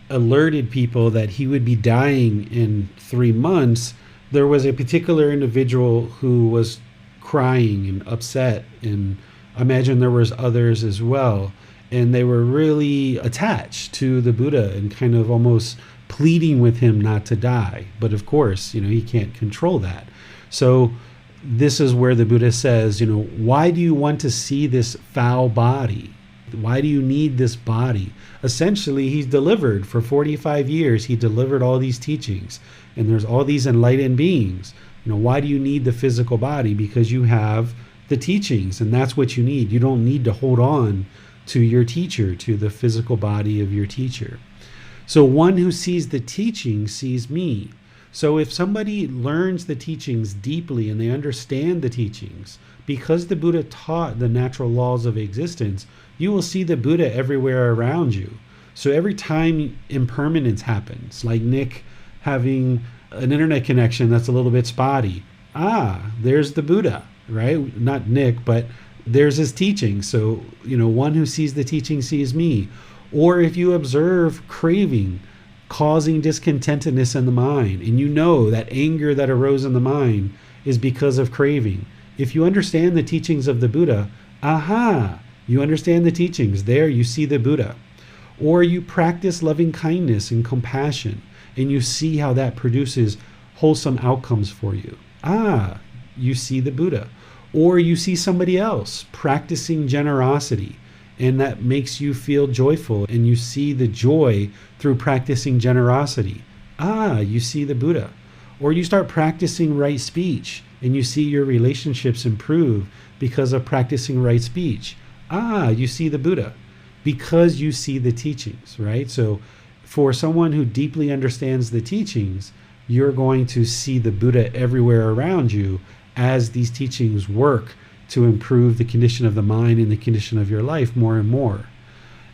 alerted people that he would be dying in 3 months, there was a particular individual who was crying and upset, and I imagine there was others as well, and they were really attached to the Buddha and kind of almost pleading with him not to die. But of course, he can't control that. So this is where the Buddha says, why do you want to see this foul body? Why do you need this body? Essentially, he's delivered for 45 years. He delivered all these teachings, and there's all these enlightened beings. Why do you need the physical body? Because you have the teachings, and that's what you need. You don't need to hold on to your teacher, to the physical body of your teacher. So one who sees the teaching sees me. So if somebody learns the teachings deeply and they understand the teachings, because the Buddha taught the natural laws of existence, you will see the Buddha everywhere around you. So every time impermanence happens, like Nick having an internet connection that's a little bit spotty, there's the Buddha, right? Not Nick, but there's his teaching. So, one who sees the teaching sees me. Or if you observe craving causing discontentedness in the mind, and you know that anger that arose in the mind is because of craving, if you understand the teachings of the Buddha, you understand the teachings. There you see the Buddha. Or you practice loving kindness and compassion, and you see how that produces wholesome outcomes for you. You see the Buddha. Or you see somebody else practicing generosity, and that makes you feel joyful, and you see the joy through practicing generosity. You see the Buddha. Or you start practicing right speech, and you see your relationships improve because of practicing right speech. You see the Buddha, because you see the teachings, right? So for someone who deeply understands the teachings, you're going to see the Buddha everywhere around you as these teachings work to improve the condition of the mind and the condition of your life more and more.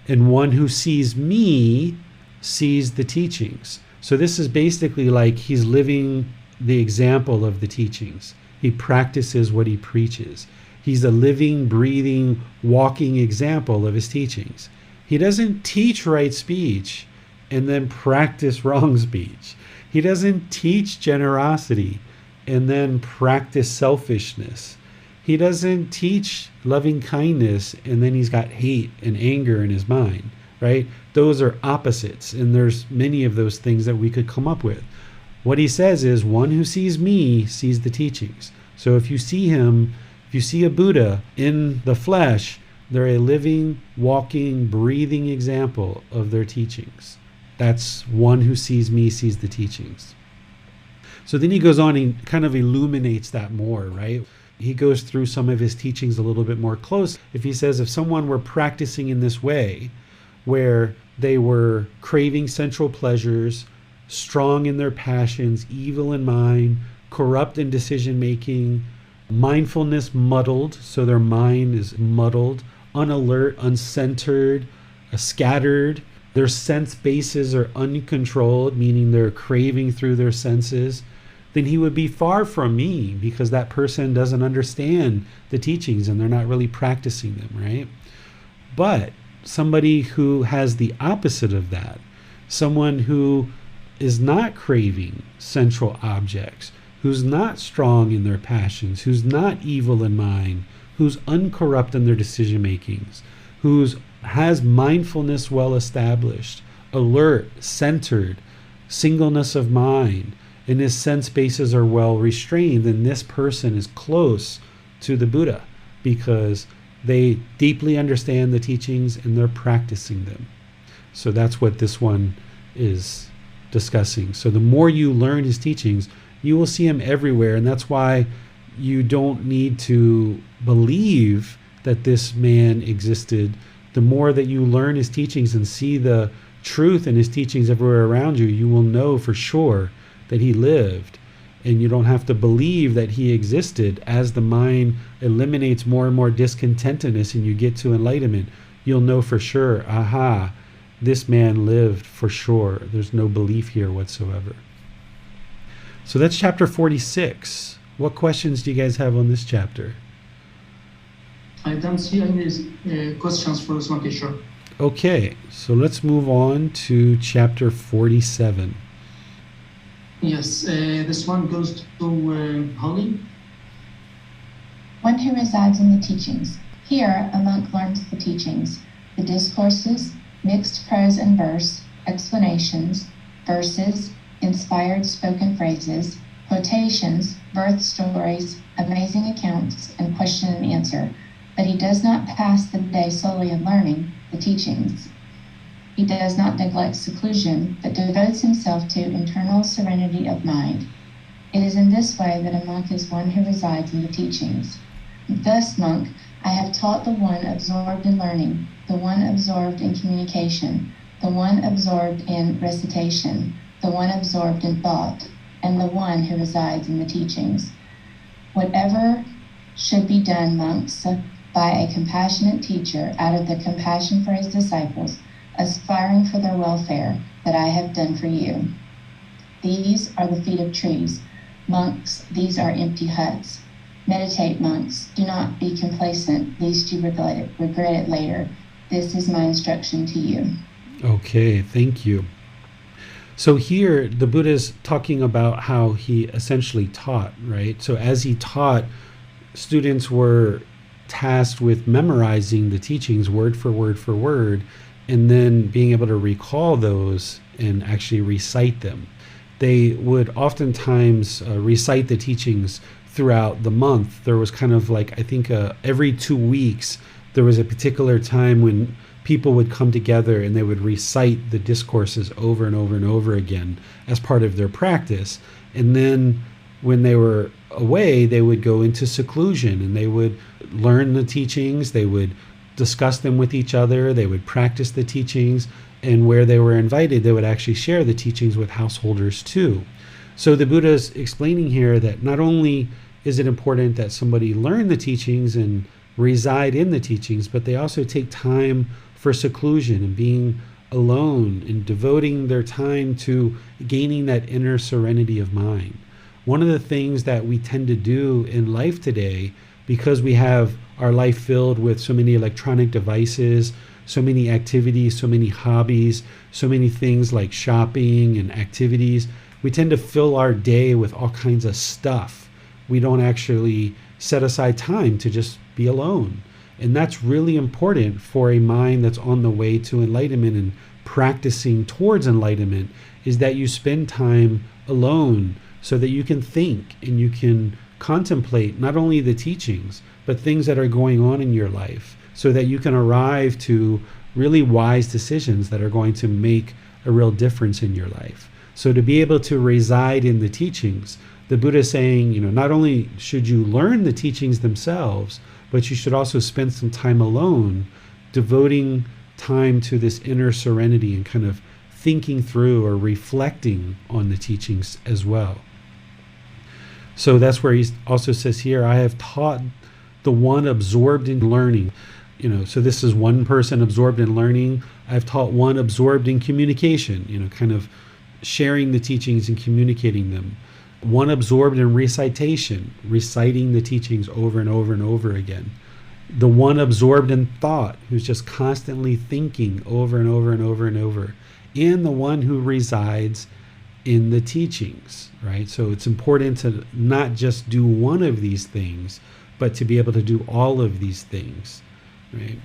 And one who sees me sees the teachings. So this is basically like he's living the example of the teachings. He practices what he preaches. He's a living, breathing, walking example of his teachings. He doesn't teach right speech and then practice wrong speech. He doesn't teach generosity and then practice selfishness. He doesn't teach loving kindness and then he's got hate and anger in his mind, right? Those are opposites, and there's many of those things that we could come up with. What he says is, one who sees me sees the teachings. So if you see him, if you see a Buddha in the flesh, they're a living, walking, breathing example of their teachings. That's one who sees me sees the teachings. So then he goes on and kind of illuminates that more, right? He goes through some of his teachings a little bit more close. If he says, if someone were practicing in this way, where they were craving sensual pleasures, strong in their passions, evil in mind, corrupt in decision making, mindfulness muddled, so their mind is muddled, unalert, uncentered, scattered, their sense bases are uncontrolled, meaning they're craving through their senses, then he would be far from me, because that person doesn't understand the teachings and they're not really practicing them, right? But somebody who has the opposite of that, someone who is not craving sensual objects, who's not strong in their passions, who's not evil in mind, who's uncorrupt in their decision makings, who's has mindfulness well established, alert, centered, singleness of mind, and his sense bases are well restrained, then this person is close to the Buddha because they deeply understand the teachings and they're practicing them. So that's what this one is discussing. So the more you learn his teachings, you will see him everywhere, and that's why you don't need to believe that this man existed. The more that you learn his teachings and see the truth in his teachings everywhere around you, you will know for sure that he lived. And you don't have to believe that he existed. As the mind eliminates more and more discontentedness and you get to enlightenment, you'll know for sure, this man lived for sure. There's no belief here whatsoever. So that's chapter 46. What questions do you guys have on this chapter? I don't see any questions for this one, teacher. Okay, so let's move on to chapter 47. Yes, this one goes to Holly. One who resides in the teachings. Here, a monk learns the teachings, the discourses, mixed prose and verse, explanations, verses, inspired spoken phrases, quotations, birth stories, amazing accounts, and question and answer. But he does not pass the day solely in learning the teachings. He does not neglect seclusion, but devotes himself to internal serenity of mind. It is in this way that a monk is one who resides in the teachings. Thus, monk, I have taught the one absorbed in learning, the one absorbed in communication, the one absorbed in recitation, the one absorbed in thought, and the one who resides in the teachings. Whatever should be done, monks, by a compassionate teacher out of the compassion for his disciples, aspiring for their welfare, that I have done for you. These are the feet of trees. Monks, these are empty huts. Meditate, monks. Do not be complacent, lest you regret it later. This is my instruction to you. Okay, thank you. So here, the Buddha is talking about how he essentially taught, right? So as he taught, students were tasked with memorizing the teachings word for word, and then being able to recall those and actually recite them. They would oftentimes recite the teachings throughout the month. There was kind of like, I think every 2 weeks, there was a particular time when people would come together and they would recite the discourses over and over and over again as part of their practice. And then when they were away, they would go into seclusion and they would learn the teachings, they would discuss them with each other, they would practice the teachings, and where they were invited, they would actually share the teachings with householders too. So the Buddha is explaining here that not only is it important that somebody learn the teachings and reside in the teachings, but they also take time for seclusion and being alone and devoting their time to gaining that inner serenity of mind. One of the things that we tend to do in life today, because we have our life filled with so many electronic devices, so many activities, so many hobbies, so many things like shopping and activities, we tend to fill our day with all kinds of stuff. We don't actually set aside time to just be alone. And that's really important for a mind that's on the way to enlightenment and practicing towards enlightenment, is that you spend time alone so that you can think and you can contemplate not only the teachings, but things that are going on in your life, so that you can arrive to really wise decisions that are going to make a real difference in your life. So to be able to reside in the teachings, the Buddha is saying, not only should you learn the teachings themselves, but you should also spend some time alone, devoting time to this inner serenity and kind of thinking through or reflecting on the teachings as well. So that's where he also says here, I have taught the one absorbed in learning. So this is one person absorbed in learning. I've taught one absorbed in communication, kind of sharing the teachings and communicating them. One absorbed in recitation, reciting the teachings over and over and over again. The one absorbed in thought, who's just constantly thinking over and over and over and over. And the one who resides in the teachings, right? So it's important to not just do one of these things, but to be able to do all of these things, right?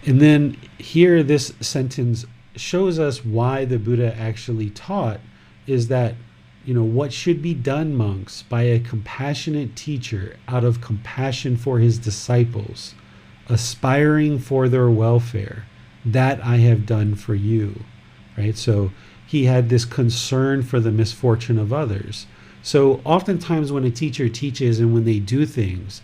And then here, this sentence shows us why the Buddha actually taught, is that what should be done, monks, by a compassionate teacher out of compassion for his disciples, aspiring for their welfare, that I have done for you, right? So he had this concern for the misfortune of others. So oftentimes when a teacher teaches and when they do things,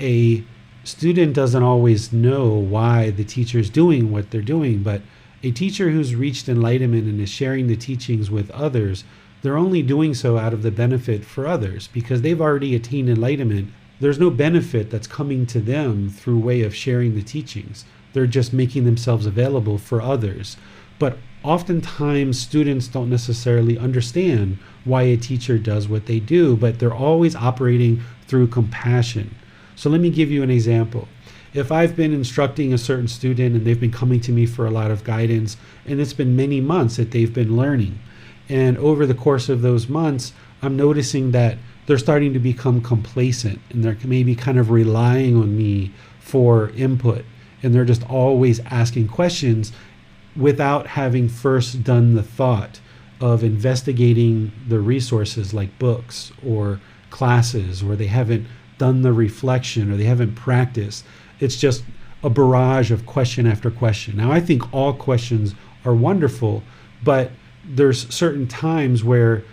a student doesn't always know why the teacher is doing what they're doing, but a teacher who's reached enlightenment and is sharing the teachings with others, they're only doing so out of the benefit for others because they've already attained enlightenment. There's no benefit that's coming to them through way of sharing the teachings. They're just making themselves available for others. But oftentimes students don't necessarily understand why a teacher does what they do, but they're always operating through compassion. So let me give you an example. If I've been instructing a certain student and they've been coming to me for a lot of guidance, and it's been many months that they've been learning, and over the course of those months, I'm noticing that they're starting to become complacent and they're maybe kind of relying on me for input. And they're just always asking questions without having first done the thought of investigating the resources like books or classes, or they haven't done the reflection or they haven't practiced. It's just a barrage of question after question. Now, I think all questions are wonderful, but there's certain times where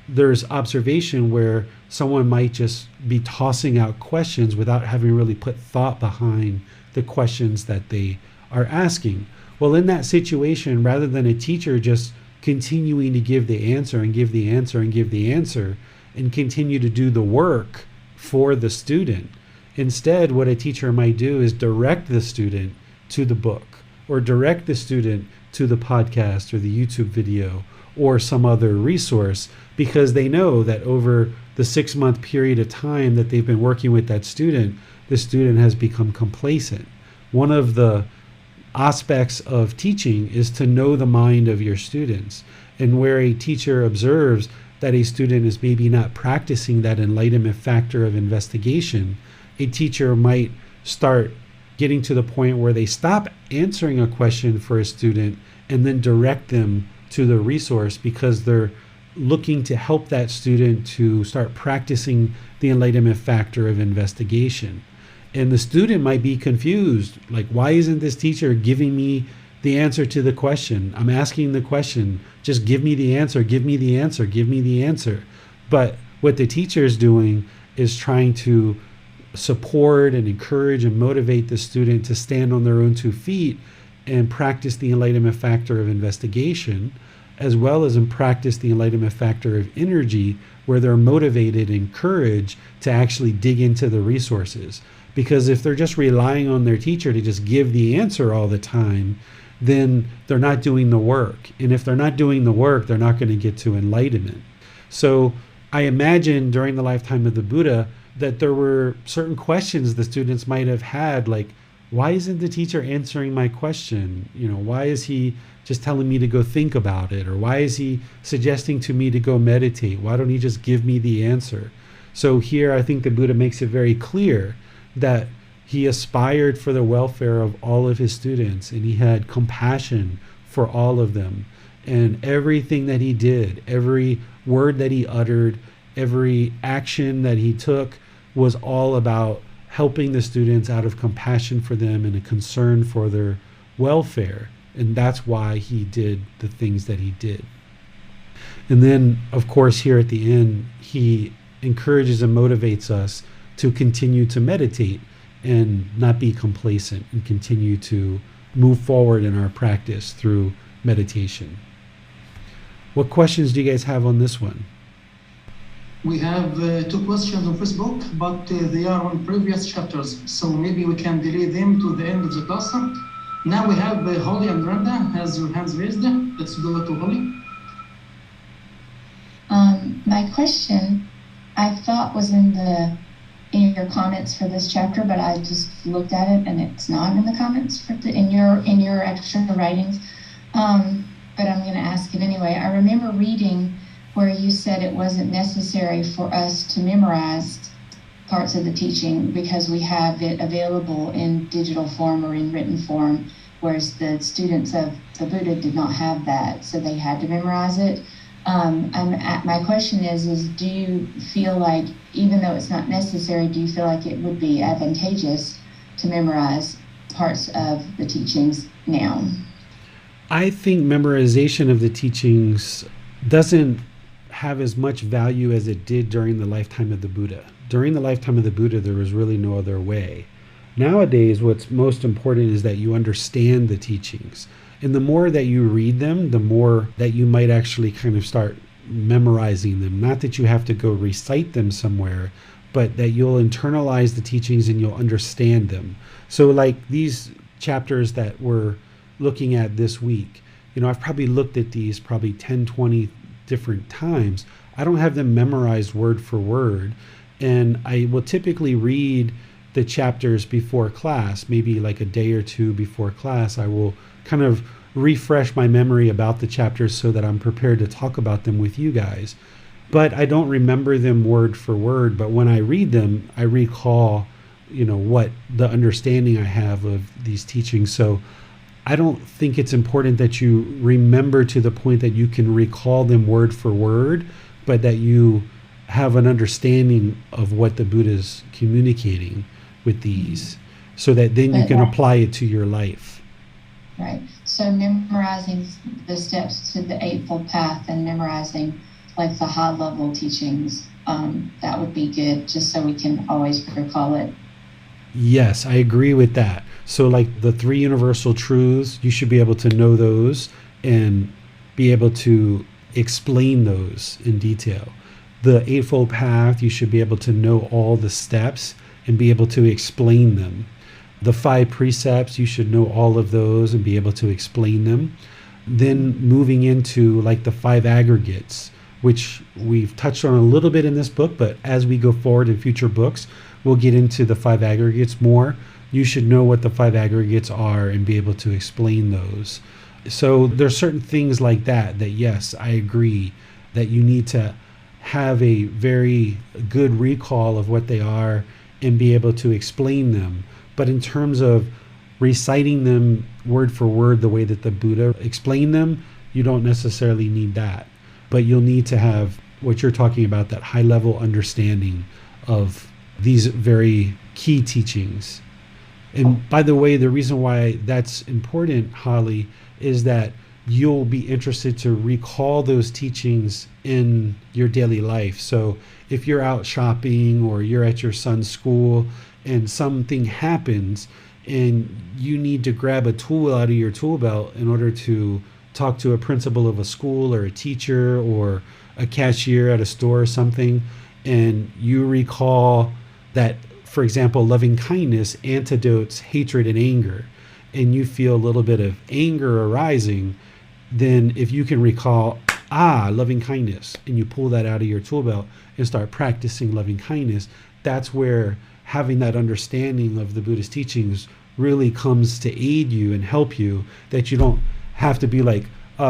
there's observation where someone might just be tossing out questions without having really put thought behind the questions that they are asking. Well, in that situation, rather than a teacher just continuing to give the answer and give the answer and give the answer and continue to do the work for the student. Instead, what a teacher might do is direct the student to the book, or direct the student to the podcast or the YouTube video or some other resource, because they know that over the 6-month period of time that they've been working with that student, the student has become complacent. One of the aspects of teaching is to know the mind of your students. And where a teacher observes that a student is maybe not practicing that enlightenment factor of investigation, a teacher might start getting to the point where they stop answering a question for a student and then direct them to the resource, because they're looking to help that student to start practicing the enlightenment factor of investigation. And the student might be confused, like, why isn't this teacher giving me the answer to the question? I'm asking the question, just give me the answer, give me the answer, give me the answer. But what the teacher is doing is trying to support and encourage and motivate the student to stand on their own 2 feet and practice the enlightenment factor of investigation, as well as in practice the enlightenment factor of energy, where they're motivated and encouraged to actually dig into the resources. Because if they're just relying on their teacher to just give the answer all the time, then they're not doing the work. And if they're not doing the work, they're not going to get to enlightenment. So I imagine during the lifetime of the Buddha that there were certain questions the students might have had, like, why isn't the teacher answering my question? Why is he just telling me to go think about it? Or why is he suggesting to me to go meditate? Why don't he just give me the answer? So here I think the Buddha makes it very clear that he aspired for the welfare of all of his students, and he had compassion for all of them. And everything that he did, every word that he uttered, every action that he took was all about helping the students out of compassion for them and a concern for their welfare. And that's why he did the things that he did. And then, of course, here at the end, he encourages and motivates us to continue to meditate and not be complacent, and continue to move forward in our practice through meditation. What questions do you guys have on this one? We have 2 questions on Facebook, but they are on previous chapters, so maybe we can delay them to the end of the class. Now we have Holly and Brenda has your hands raised. Let's go to Holly. My question, I thought was in your comments for this chapter, but I just looked at it and it's not in the comments in your extra writings. But I'm going to ask it anyway. I remember reading where you said it wasn't necessary for us to memorize parts of the teaching because we have it available in digital form or in written form, whereas the students of the Buddha did not have that, so they had to memorize it. My question is do you feel like, even though it's not necessary, do you feel like it would be advantageous to memorize parts of the teachings now? I think memorization of the teachings doesn't have as much value as it did during the lifetime of the Buddha. During the lifetime of the Buddha, there was really no other way. Nowadays, what's most important is that you understand the teachings. And the more that you read them, the more that you might actually kind of start memorizing them. Not that you have to go recite them somewhere, but that you'll internalize the teachings and you'll understand them. So like these chapters that we're looking at this week, I've probably looked at these probably 10, 20 different times. I don't have them memorized word for word. And I will typically read the chapters before class, maybe like a day or two before class. I will kind of refresh my memory about the chapters so that I'm prepared to talk about them with you guys. But I don't remember them word for word. But when I read them, I recall, what the understanding I have of these teachings. So I don't think it's important that you remember to the point that you can recall them word for word, but that you have an understanding of what the Buddha is communicating with these, so that then you can apply it to your life. Right. So memorizing the steps to the Eightfold Path and memorizing like the high level teachings, that would be good, just so we can always recall it. Yes, I agree with that. So like the 3 universal truths, you should be able to know those and be able to explain those in detail. The Eightfold Path, you should be able to know all the steps and be able to explain them. The 5 precepts, you should know all of those and be able to explain them. Then moving into like the 5 aggregates, which we've touched on a little bit in this book, but as we go forward in future books, we'll get into the 5 aggregates more. You should know what the 5 aggregates are and be able to explain those. So there's certain things like that yes, I agree that you need to have a very good recall of what they are and be able to explain them. But in terms of reciting them word for word the way that the Buddha explained them, you don't necessarily need that. But you'll need to have what you're talking about, that high level understanding of these very key teachings. And by the way, the reason why that's important, Holly, is that you'll be interested to recall those teachings in your daily life. So if you're out shopping or you're at your son's school and something happens and you need to grab a tool out of your tool belt in order to talk to a principal of a school or a teacher or a cashier at a store or something, and you recall that, for example, loving kindness antidotes hatred and anger, and you feel a little bit of anger arising, then if you can recall, loving kindness, and you pull that out of your tool belt and start practicing loving kindness, that's where having that understanding of the Buddhist teachings really comes to aid you and help you, that you don't have to be like,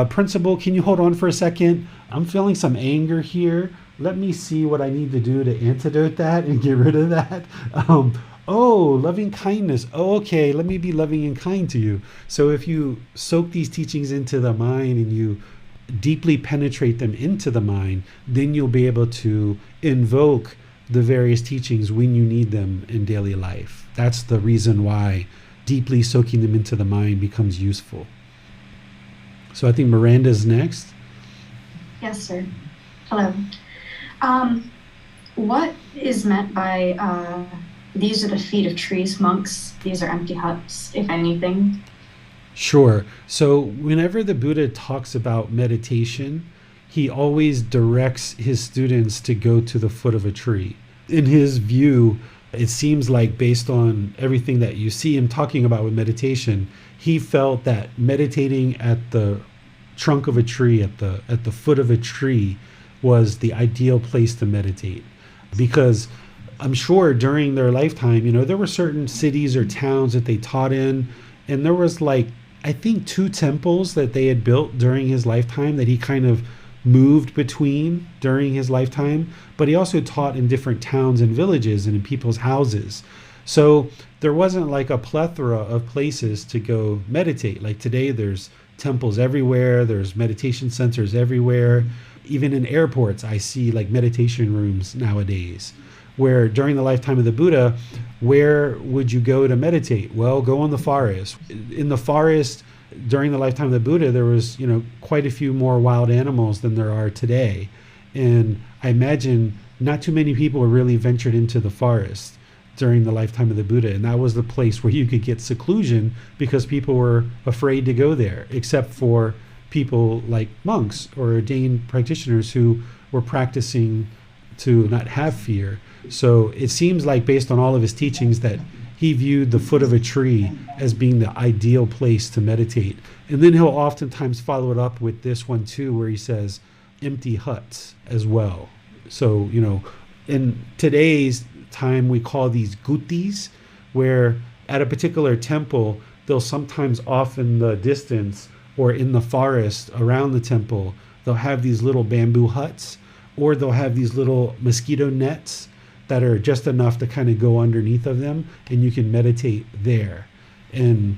principal, can you hold on for a second? I'm feeling some anger here. Let me see what I need to do to antidote that and get rid of that. Loving kindness. Okay, let me be loving and kind to you. So if you soak these teachings into the mind and you deeply penetrate them into the mind, then you'll be able to invoke the various teachings when you need them in daily life. That's the reason why deeply soaking them into the mind becomes useful. So I think Miranda's next. Yes, sir. Hello. What is meant by these are the feet of trees, monks, these are empty huts, if anything? Sure. So whenever the Buddha talks about meditation, he always directs his students to go to the foot of a tree. In his view, it seems like based on everything that you see him talking about with meditation, he felt that meditating at the trunk of a tree, at the foot of a tree, was the ideal place to meditate. Because I'm sure during their lifetime, there were certain cities or towns that they taught in, and there was I think 2 temples that they had built during his lifetime that he kind of moved between during his lifetime, but he also taught in different towns and villages and in people's houses. So there wasn't a plethora of places to go meditate. Like today, there's temples everywhere, there's meditation centers everywhere. Even in airports, I see meditation rooms nowadays, where during the lifetime of the Buddha, where would you go to meditate? Well, go in the forest. In the forest, during the lifetime of the Buddha, there was, quite a few more wild animals than there are today. And I imagine not too many people really ventured into the forest during the lifetime of the Buddha. And that was the place where you could get seclusion because people were afraid to go there, except for people like monks or ordained practitioners who were practicing to not have fear. So it seems like based on all of his teachings that he viewed the foot of a tree as being the ideal place to meditate. And then he'll oftentimes follow it up with this one too, where he says empty huts as well. So, in today's time, we call these gutis, where at a particular temple, they'll sometimes off in the distance or in the forest around the temple, they'll have these little bamboo huts, or they'll have these little mosquito nets that are just enough to kind of go underneath of them, and you can meditate there. And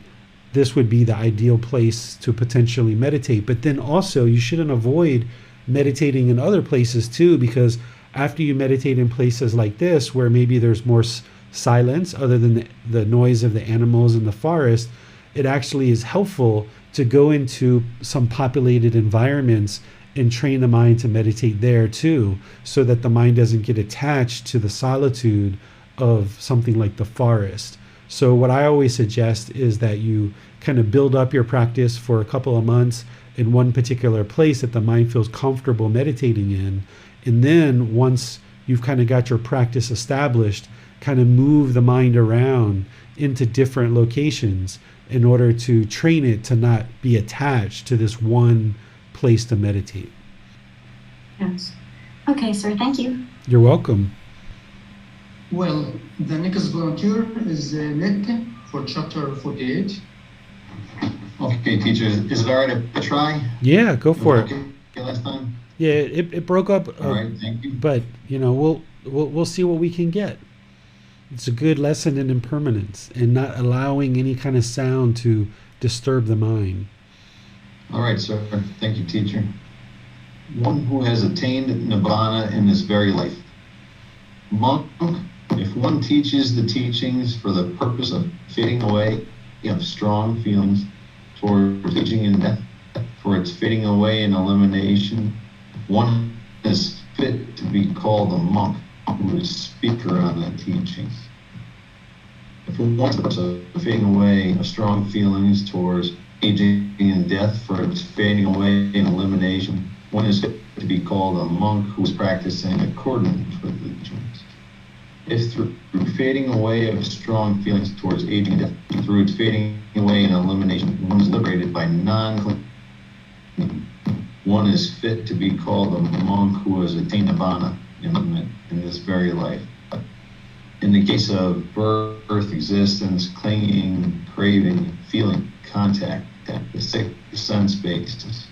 this would be the ideal place to potentially meditate. But then also you shouldn't avoid meditating in other places too, because after you meditate in places like this, where maybe there's more silence other than the noise of the animals in the forest, it actually is helpful to go into some populated environments and train the mind to meditate there too, so that the mind doesn't get attached to the solitude of something like the forest. So what I always suggest is that you kind of build up your practice for a couple of months in one particular place that the mind feels comfortable meditating in. And then once you've kind of got your practice established, kind of move the mind around into different locations in order to train it to not be attached to this one place to meditate. Yes. Okay, sir. Thank you. You're welcome. Well, the next volunteer is Nick for chapter 48. Okay, teacher, is it all right if I try? Yeah, go for it. Okay, last time? Yeah, it broke up. All right, thank you. But we'll see what we can get. It's a good lesson in impermanence and not allowing any kind of sound to disturb the mind. All right, sir. Thank you, teacher. One who has attained nibbana in this very life. Monk, if one teaches the teachings for the purpose of fading away of strong feelings towards aging and death, for its fading away and elimination, one is fit to be called a monk who is speaker on the teachings. If one wants the purpose of fading away of strong feelings towards aging and death, for its fading away and elimination, one is fit to be called a monk who is practicing accordance with the teachings. If through fading away of strong feelings towards aging and death, through its fading away and elimination, one is liberated by non-clinging, one is fit to be called a monk who has attained nibbana in this very life. In the case of birth, existence, clinging, craving, feeling, contact, the six sense basis,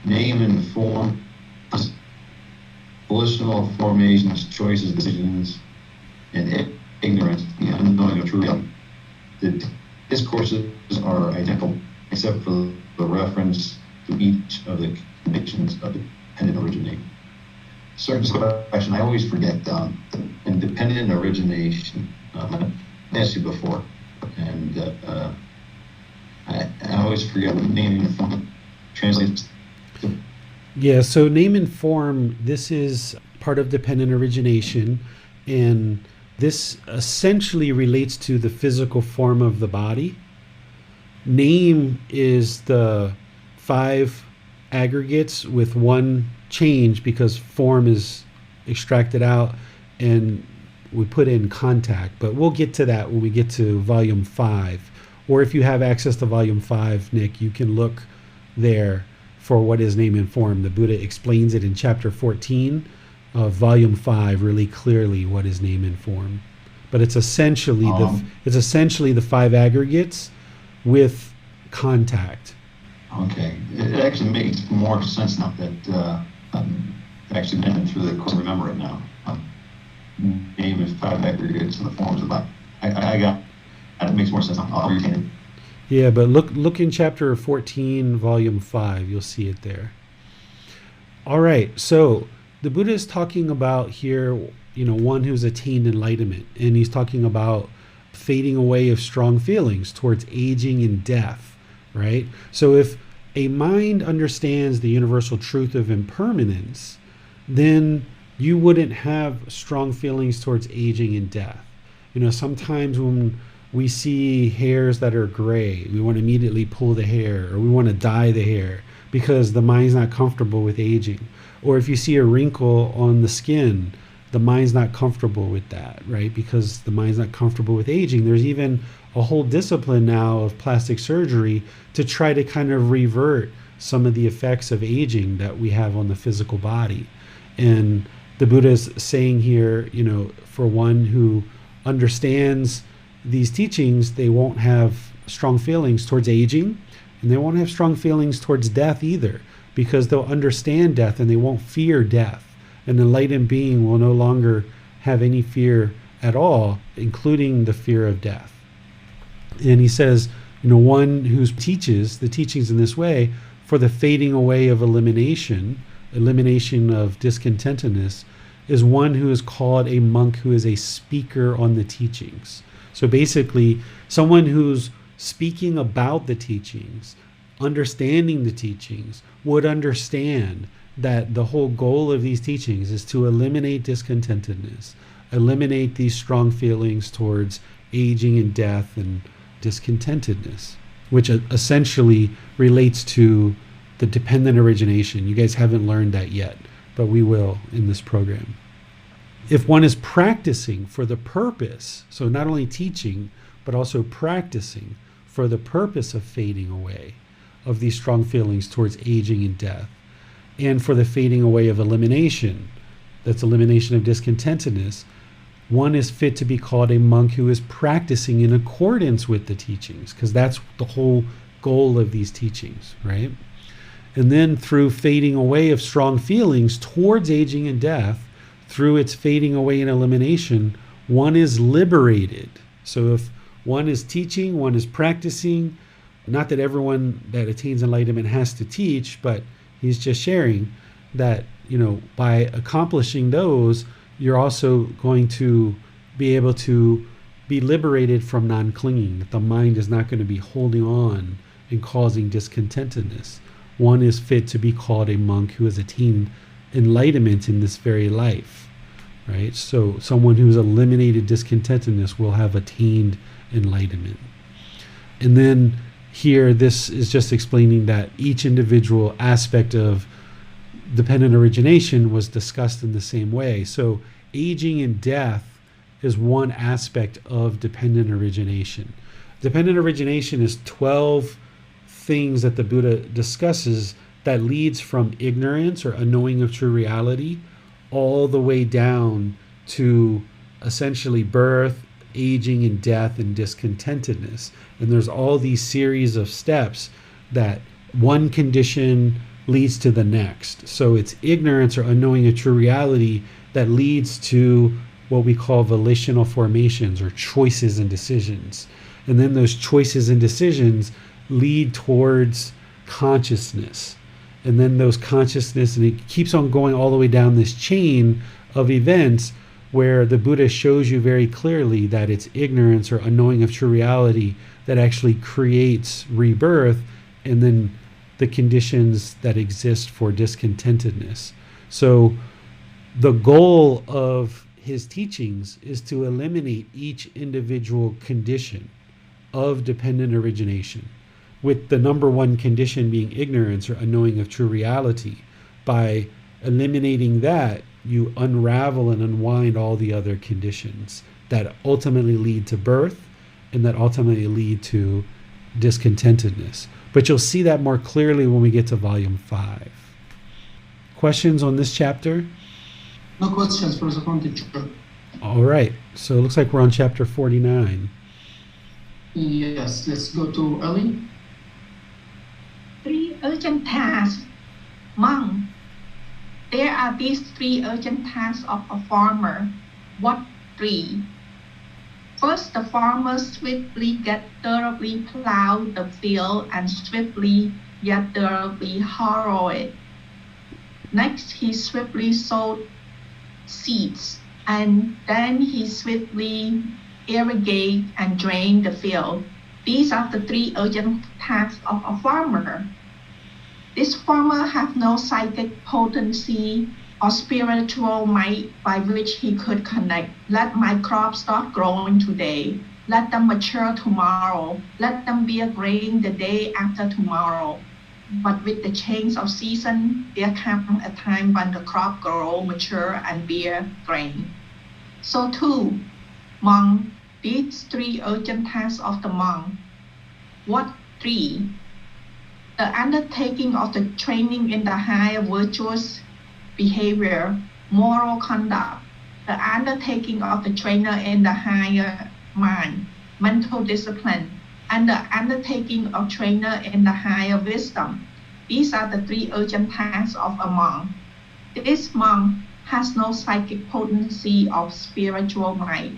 name and form, volitional formations, choices, decisions, and ignorance, the unknowing of true reality. The discourses are identical except for the reference to each of the conditions of dependent origination. Certain question I always forget, independent origination. I asked you before, and I always forget what name and form translates to. Yeah, so name and form, this is part of dependent origination, and this essentially relates to the physical form of the body. Name is the 5 aggregates with one change because form is extracted out and we put in contact. But we'll get to that when we get to volume 5. Or if you have access to volume 5, Nick, you can look there for what is name and form. The Buddha explains it in chapter 14 of volume 5 really clearly what is name and form. But it's essentially the 5 aggregates with contact. Okay, it actually makes more sense now that I've actually been through the course. Remember it now. Name is 5 aggregates and the forms of life. I got it. Makes more sense now. I'll retain it. Yeah, but look in chapter 14, volume 5. You'll see it there. All right, so the Buddha is talking about here, one who's attained enlightenment, and he's talking about fading away of strong feelings towards aging and death, right? So if a mind understands the universal truth of impermanence, then you wouldn't have strong feelings towards aging and death. Sometimes when we see hairs that are gray, we want to immediately pull the hair, or we want to dye the hair because the mind's not comfortable with aging. Or if you see a wrinkle on the skin, the mind's not comfortable with that, right? Because the mind's not comfortable with aging. There's even a whole discipline now of plastic surgery to try to kind of revert some of the effects of aging that we have on the physical body. And the Buddha is saying here, for one who understands these teachings, they won't have strong feelings towards aging, and they won't have strong feelings towards death either, because they'll understand death and they won't fear death. An enlightened being will no longer have any fear at all, including the fear of death. And he says, one who teaches the teachings in this way for the fading away of elimination of discontentedness, is one who is called a monk who is a speaker on the teachings. So basically, someone who's speaking about the teachings, understanding the teachings, would understand that the whole goal of these teachings is to eliminate discontentedness, eliminate these strong feelings towards aging and death and discontentedness, which essentially relates to the dependent origination. You guys haven't learned that yet, but we will in this program. If one is practicing for the purpose, so not only teaching, but also practicing for the purpose of fading away of these strong feelings towards aging and death, and for the fading away of elimination, that's elimination of discontentedness, one is fit to be called a monk who is practicing in accordance with the teachings, because that's the whole goal of these teachings, right? And then through fading away of strong feelings towards aging and death, through its fading away and elimination, one is liberated. So if one is teaching, one is practicing, not that everyone that attains enlightenment has to teach, but he's just sharing that, by accomplishing those, you're also going to be able to be liberated from non-clinging, that the mind is not going to be holding on and causing discontentedness. One is fit to be called a monk who has attained enlightenment in this very life, right? So someone who's eliminated discontentedness will have attained enlightenment. And then here, this is just explaining that each individual aspect of dependent origination was discussed in the same way. So aging and death is one aspect of dependent origination. Dependent origination is 12 things that the Buddha discusses that leads from ignorance or unknowing of true reality all the way down to essentially birth, aging and death, and discontentedness. And there's all these series of steps that one condition leads to the next. So it's ignorance or unknowing of true reality that leads to what we call volitional formations or choices and decisions. And then those choices and decisions lead towards consciousness. And then those consciousness, and it keeps on going all the way down this chain of events where the Buddha shows you very clearly that it's ignorance or unknowing of true reality that actually creates rebirth, and then the conditions that exist for discontentedness. So the goal of his teachings is to eliminate each individual condition of dependent origination, with the number one condition being ignorance or unknowing of true reality. By eliminating that, you unravel and unwind all the other conditions that ultimately lead to birth and that ultimately lead to discontentedness. But you'll see that more clearly when we get to volume 5. Questions on this chapter? No questions for the second teacher. All right, so it looks like we're on chapter 49. Yes, let's go to Ali. 3 urgent tasks. Monk, there are these 3 urgent tasks of a farmer. What 3? First, the farmer swiftly yet thoroughly plowed the field and swiftly yet thoroughly harrowed it. Next, he swiftly sowed seeds, and then he swiftly irrigated and drained the field. These are the 3 urgent tasks of a farmer. This farmer has no psychic potency or spiritual might by which he could connect. Let my crops start growing today. Let them mature tomorrow. Let them bear grain the day after tomorrow. But with the change of season, there comes a time when the crop grow, mature, and bear grain. So too, monk, these 3 urgent tasks of the monk. What 3? The undertaking of the training in the higher virtuous behavior, moral conduct, the undertaking of the trainer in the higher mind, mental discipline, and the undertaking of trainer in the higher wisdom. These are the 3 urgent tasks of a monk. This monk has no psychic potency of spiritual might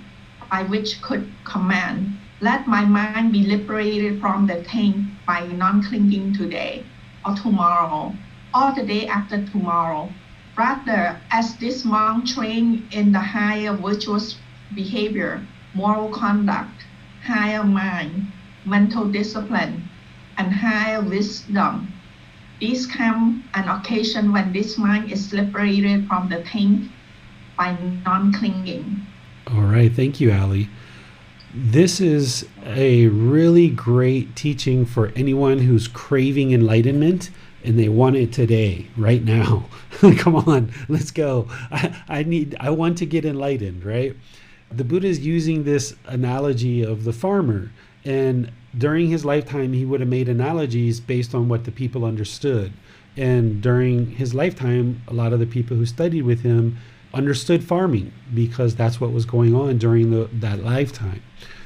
by which could command. Let my mind be liberated from the taint by non-clinging today or tomorrow or the day after tomorrow. Rather, as this monk trained in the higher virtuous behavior, moral conduct, higher mind, mental discipline, and higher wisdom, these come an occasion when this mind is liberated from the taint by non-clinging. All right, thank you, Ali. This is a really great teaching for anyone who's craving enlightenment, and they want it today, right now. Come on, let's go. I want to get enlightened, right? The Buddha is using this analogy of the farmer, and during his lifetime, he would have made analogies based on what the people understood. And during his lifetime, a lot of the people who studied with him understood farming because that's what was going on during that lifetime.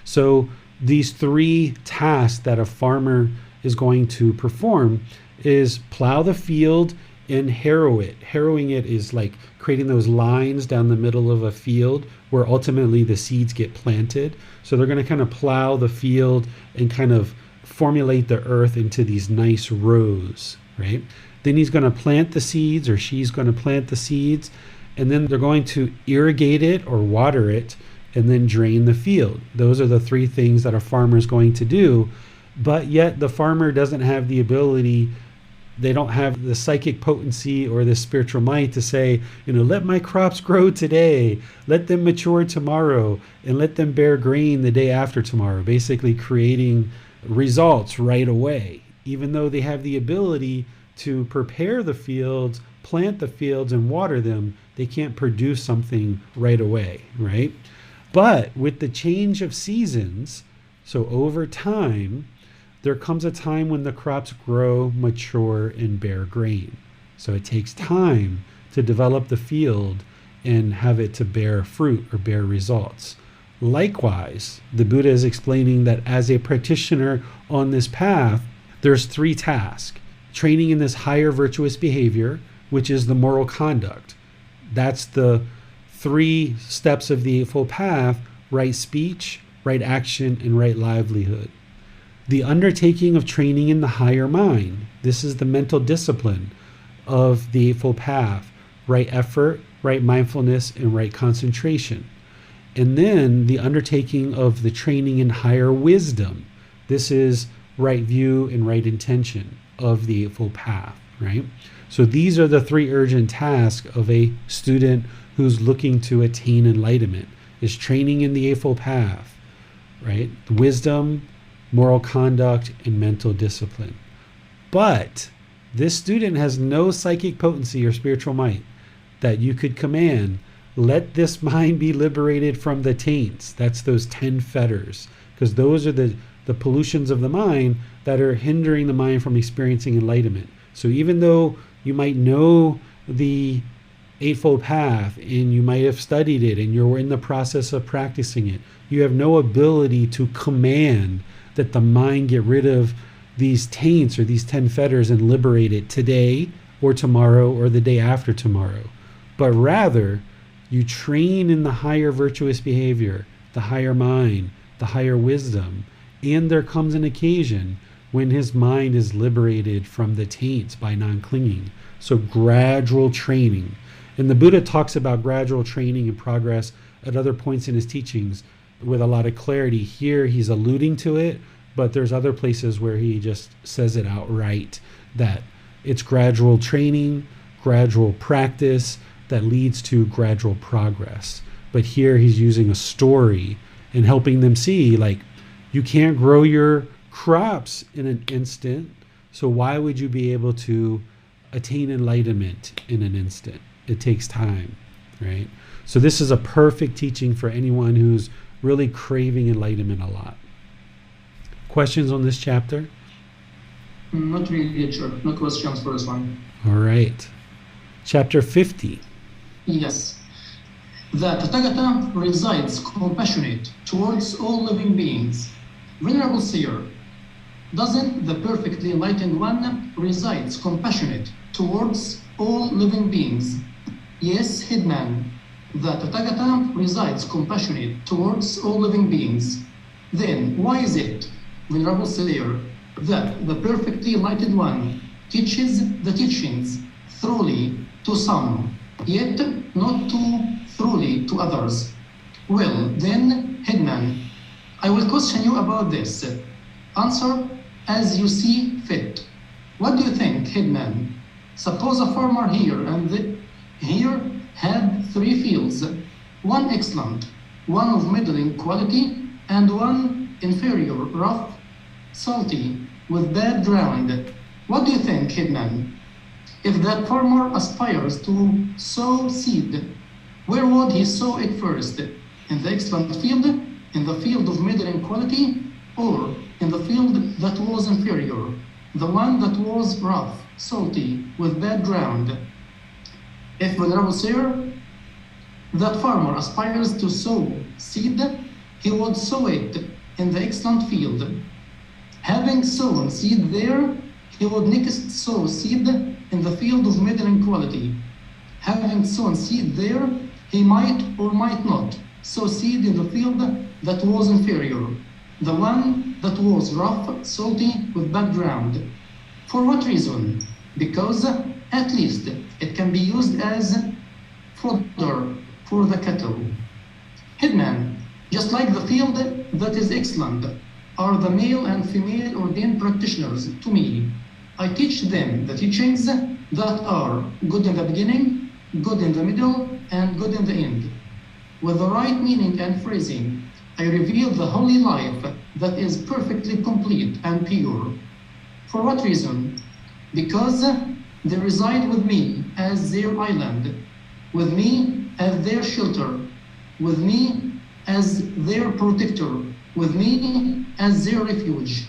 So these three tasks that a farmer is going to perform is plow the field and harrow it. Harrowing it is like creating those lines down the middle of a field where ultimately the seeds get planted. So they're going to kind of plow the field and kind of formulate the earth into these nice rows, right? Then he's going to plant the seeds, or she's going to plant the seeds, and then they're going to irrigate it or water it and then drain the field. Those are the three things that a farmer is going to do. But yet the farmer doesn't have the ability, they don't have the psychic potency or the spiritual might to say, let my crops grow today, let them mature tomorrow, and let them bear grain the day after tomorrow, basically creating results right away. Even though they have the ability to prepare the fields, plant the fields, and water them, they can't produce something right away, right? But with the change of seasons, so over time, there comes a time when the crops grow, mature, and bear grain. So it takes time to develop the field and have it to bear fruit or bear results. Likewise, the Buddha is explaining that as a practitioner on this path, there's three tasks. Training in this higher virtuous behavior, which is the moral conduct. That's the three steps of the Eightfold Path: right speech, right action, and right livelihood. The undertaking of training in the higher mind. This is the mental discipline of the Eightfold Path: right effort, right mindfulness, and right concentration. And then the undertaking of the training in higher wisdom. This is right view and right intention of the Eightfold Path, right? So these are the three urgent tasks of a student who's looking to attain enlightenment, is training in the Eightfold Path, right? Wisdom, moral conduct, and mental discipline. But this student has no psychic potency or spiritual might that you could command, let this mind be liberated from the taints. That's those 10 fetters, because those are the pollutions of the mind that are hindering the mind from experiencing enlightenment. So even though you might know the Eightfold Path and you might have studied it and you're in the process of practicing it, you have no ability to command that the mind get rid of these taints or these 10 fetters and liberate it today or tomorrow or the day after tomorrow. But rather, you train in the higher virtuous behavior, the higher mind, the higher wisdom, and there comes an occasion when his mind is liberated from the taints by non-clinging. So gradual training. And the Buddha talks about gradual training and progress at other points in his teachings with a lot of clarity. Here he's alluding to it, but there's other places where he just says it outright, that it's gradual training, gradual practice that leads to gradual progress. But here he's using a story and helping them see, like, you can't grow your crops in an instant, so why would you be able to attain enlightenment in an instant? It takes time, right? So this is a perfect teaching for anyone who's really craving enlightenment a lot. Questions on this chapter? Not really, sure. No questions for this one. All right. Chapter 50. Yes. The Tathagata resides compassionate towards all living beings. Venerable Seer, doesn't the perfectly enlightened one resides compassionate towards all living beings? Yes, Headman, the Tathagata resides compassionate towards all living beings. Then why is it, Venerable Seer, that the perfectly enlightened one teaches the teachings thoroughly to some, yet not too thoroughly to others? Well, then, Headman, I will question you about this. Answer as you see fit. What do you think, Headman? Suppose a farmer here and here had 3 fields, one excellent, one of middling quality, and one inferior, rough, salty, with bad ground. What do you think, Hidman? If that farmer aspires to sow seed, where would he sow it first? In the excellent field, in the field of middling quality, or in the field that was inferior, the one that was rough, salty, with bad ground? If, Venerable Sir, that farmer aspires to sow seed, he would sow it in the excellent field. Having sown seed there, he would next sow seed in the field of middling quality. Having sown seed there, he might or might not sow seed in the field that was inferior, the one that was rough, salty, with bad ground. For what reason? Because at least it can be used as fodder for the cattle. Hidman, just like the field that is excellent, are the male and female ordained practitioners to me. I teach them the teachings that are good in the beginning, good in the middle, and good in the end. With the right meaning and phrasing, I reveal the holy life that is perfectly complete and pure. For what reason? Because they reside with me as their island, with me as their shelter, with me as their protector, with me as their refuge.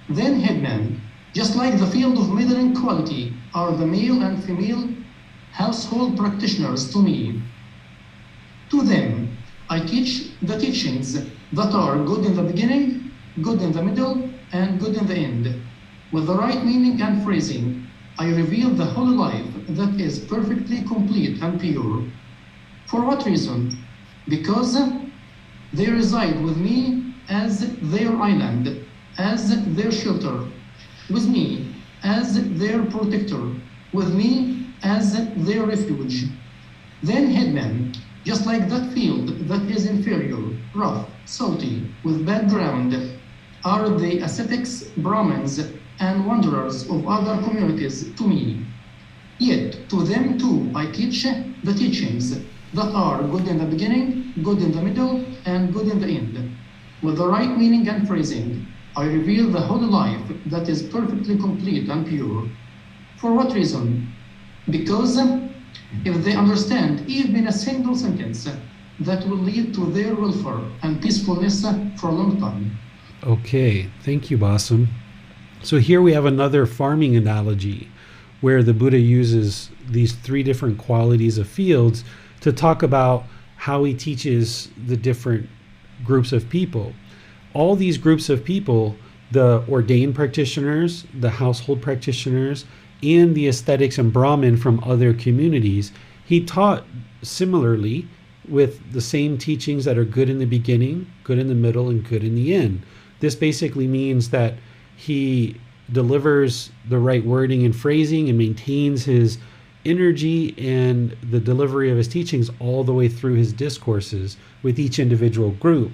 Then, Headman, just like the field of middling quality are the male and female household practitioners to me. To them, I teach the teachings that are good in the beginning, good in the middle, and good in the end. With the right meaning and phrasing, I reveal the holy life that is perfectly complete and pure. For what reason? Because they reside with me as their island, as their shelter, with me as their protector, with me as their refuge. Then, Headman, just like that field that is inferior, rough, salty, with bad ground, are the ascetics, Brahmins, and wanderers of other communities to me. Yet to them too I teach the teachings that are good in the beginning, good in the middle, and good in the end. With the right meaning and phrasing, I reveal the holy life that is perfectly complete and pure. For what reason? Because if they understand even a single sentence, that will lead to their welfare and peacefulness for a long time. Okay, thank you, Basam. So here we have another farming analogy where the Buddha uses these three different qualities of fields to talk about how he teaches the different groups of people. All these groups of people, the ordained practitioners, the household practitioners, and the ascetics and Brahmin from other communities, he taught similarly with the same teachings that are good in the beginning, good in the middle, and good in the end. This basically means that he delivers the right wording and phrasing and maintains his energy and the delivery of his teachings all the way through his discourses with each individual group.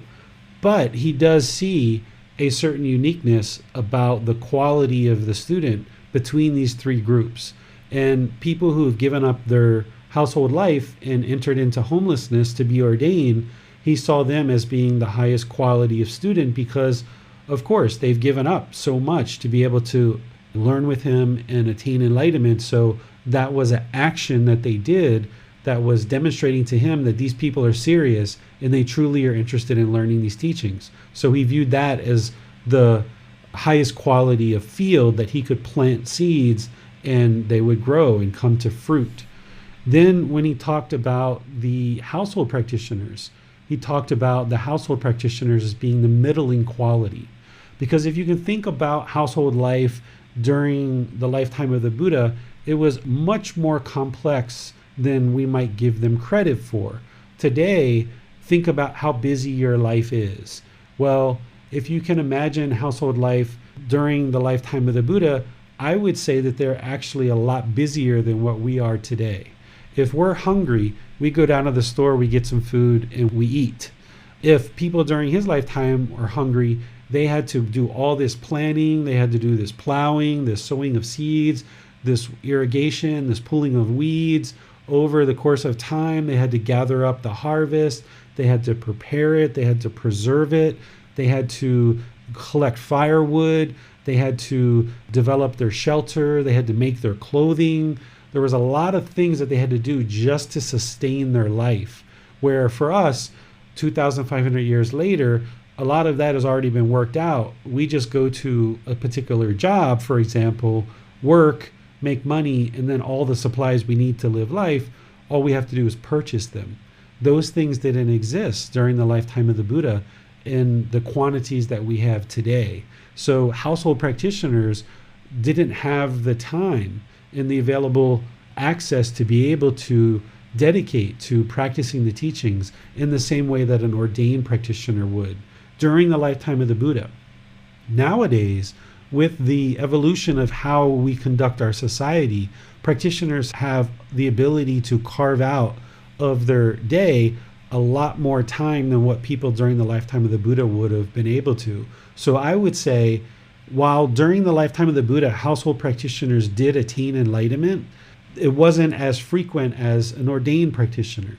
But he does see a certain uniqueness about the quality of the student between these three groups. And people who have given up their household life and entered into homelessness to be ordained, he saw them as being the highest quality of student because, of course, they've given up so much to be able to learn with him and attain enlightenment. So that was an action that they did that was demonstrating to him that these people are serious and they truly are interested in learning these teachings. So he viewed that as the highest quality of field that he could plant seeds and they would grow and come to fruit. Then when he talked about the household practitioners, he talked about the household practitioners as being the middling quality. Because if you can think about household life during the lifetime of the Buddha, it was much more complex than we might give them credit for. Today, think about how busy your life is. Well, if you can imagine household life during the lifetime of the Buddha, I would say that they're actually a lot busier than what we are today. If we're hungry, we go down to the store, we get some food, and we eat. If people during his lifetime were hungry, they had to do all this planning, they had to do this plowing, this sowing of seeds, this irrigation, this pulling of weeds. Over the course of time, they had to gather up the harvest, they had to prepare it, they had to preserve it, they had to collect firewood, they had to develop their shelter, they had to make their clothing. There was a lot of things that they had to do just to sustain their life. Where for us, 2,500 years later, a lot of that has already been worked out. We just go to a particular job, for example, work, make money, and then all the supplies we need to live life, all we have to do is purchase them. Those things didn't exist during the lifetime of the Buddha in the quantities that we have today. So household practitioners didn't have the time and the available access to be able to dedicate to practicing the teachings in the same way that an ordained practitioner would during the lifetime of the Buddha. Nowadays, with the evolution of how we conduct our society, practitioners have the ability to carve out of their day a lot more time than what people during the lifetime of the Buddha would have been able to. So I would say, while during the lifetime of the Buddha, household practitioners did attain enlightenment, it wasn't as frequent as an ordained practitioner.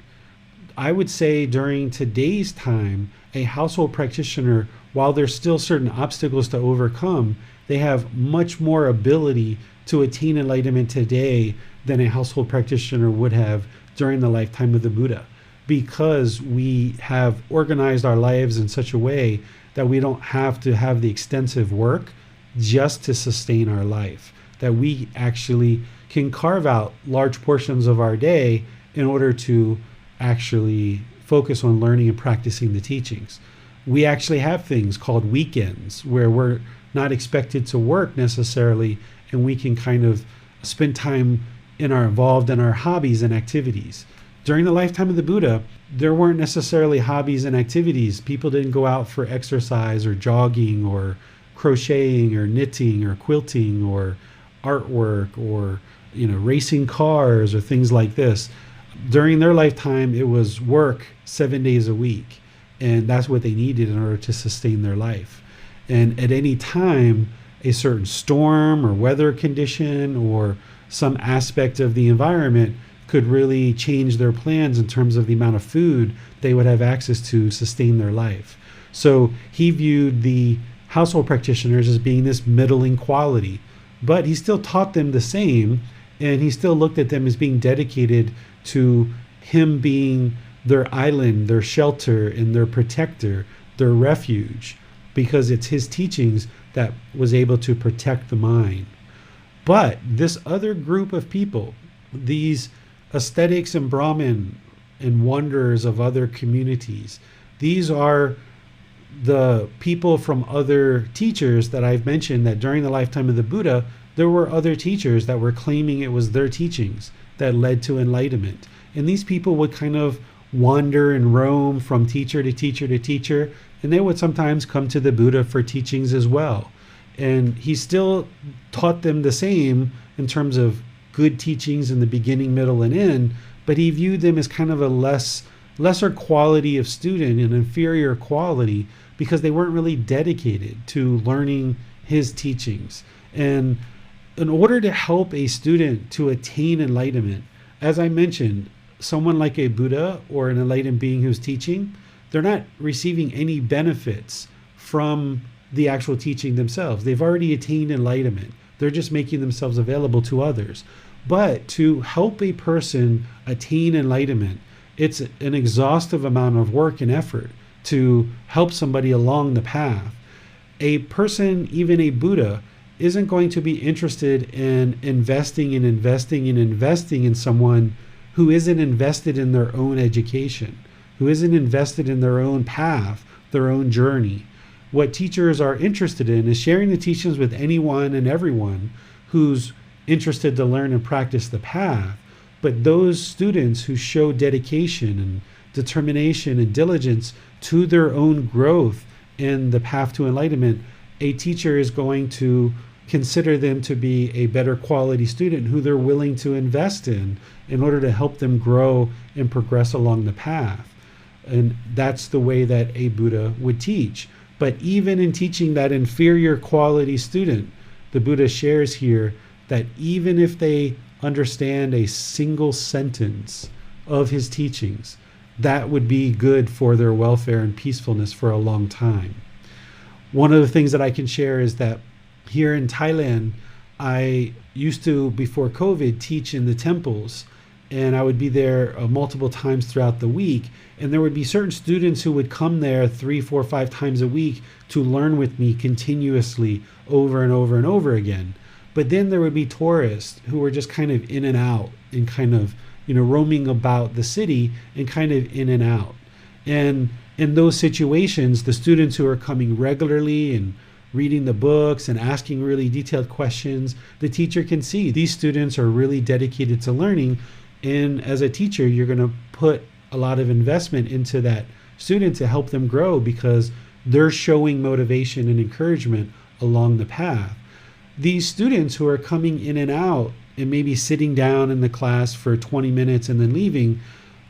I would say during today's time, a household practitioner, while there's still certain obstacles to overcome, they have much more ability to attain enlightenment today than a household practitioner would have during the lifetime of the Buddha, because we have organized our lives in such a way that we don't have to have the extensive work just to sustain our life, that we actually can carve out large portions of our day in order to actually focus on learning and practicing the teachings. We actually have things called weekends where we're not expected to work necessarily, and we can kind of spend time involved in our hobbies and activities. During the lifetime of the Buddha, there weren't necessarily hobbies and activities. People didn't go out for exercise or jogging or crocheting or knitting or quilting or artwork or racing cars or things like this. During their lifetime, it was work 7 days a week, and that's what they needed in order to sustain their life. And at any time, a certain storm or weather condition or some aspect of the environment could really change their plans in terms of the amount of food they would have access to sustain their life. So he viewed the household practitioners as being this middling quality, but he still taught them the same, and he still looked at them as being dedicated to him being their island, their shelter, and their protector, their refuge, because it's his teachings that was able to protect the mind. But this other group of people, these ascetics and Brahmin and wanderers of other communities, these are the people from other teachers that I've mentioned, that during the lifetime of the Buddha, there were other teachers that were claiming it was their teachings that led to enlightenment. And these people would kind of wander and roam from teacher to teacher to teacher, and they would sometimes come to the Buddha for teachings as well. And he still taught them the same in terms of good teachings in the beginning, middle, and end, but he viewed them as kind of a lesser quality of student, an inferior quality, because they weren't really dedicated to learning his teachings. And in order to help a student to attain enlightenment, as I mentioned, someone like a Buddha or an enlightened being who's teaching, they're not receiving any benefits from the actual teaching themselves. They've already attained enlightenment. They're just making themselves available to others. But to help a person attain enlightenment, it's an exhaustive amount of work and effort to help somebody along the path. A person, even a Buddha, isn't going to be interested in investing in someone who isn't invested in their own education, who isn't invested in their own path, their own journey. What teachers are interested in is sharing the teachings with anyone and everyone who's interested to learn and practice the path. But those students who show dedication and determination and diligence to their own growth in the path to enlightenment, a teacher is going to consider them to be a better quality student who they're willing to invest in order to help them grow and progress along the path. And that's the way that a Buddha would teach. But even in teaching that inferior quality student, the Buddha shares here that even if they understand a single sentence of his teachings, that would be good for their welfare and peacefulness for a long time. One of the things that I can share is that here in Thailand, I used to, before COVID, teach in the temples, and I would be there multiple times throughout the week. And there would be certain students who would come there 3, 4, 5 times a week to learn with me continuously over and over and over again. But then there would be tourists who were just kind of in and out and kind of, roaming about the city and kind of in and out. And in those situations, the students who are coming regularly and reading the books and asking really detailed questions, the teacher can see these students are really dedicated to learning. And as a teacher, you're going to put a lot of investment into that student to help them grow because they're showing motivation and encouragement along the path. These students who are coming in and out and maybe sitting down in the class for 20 minutes and then leaving,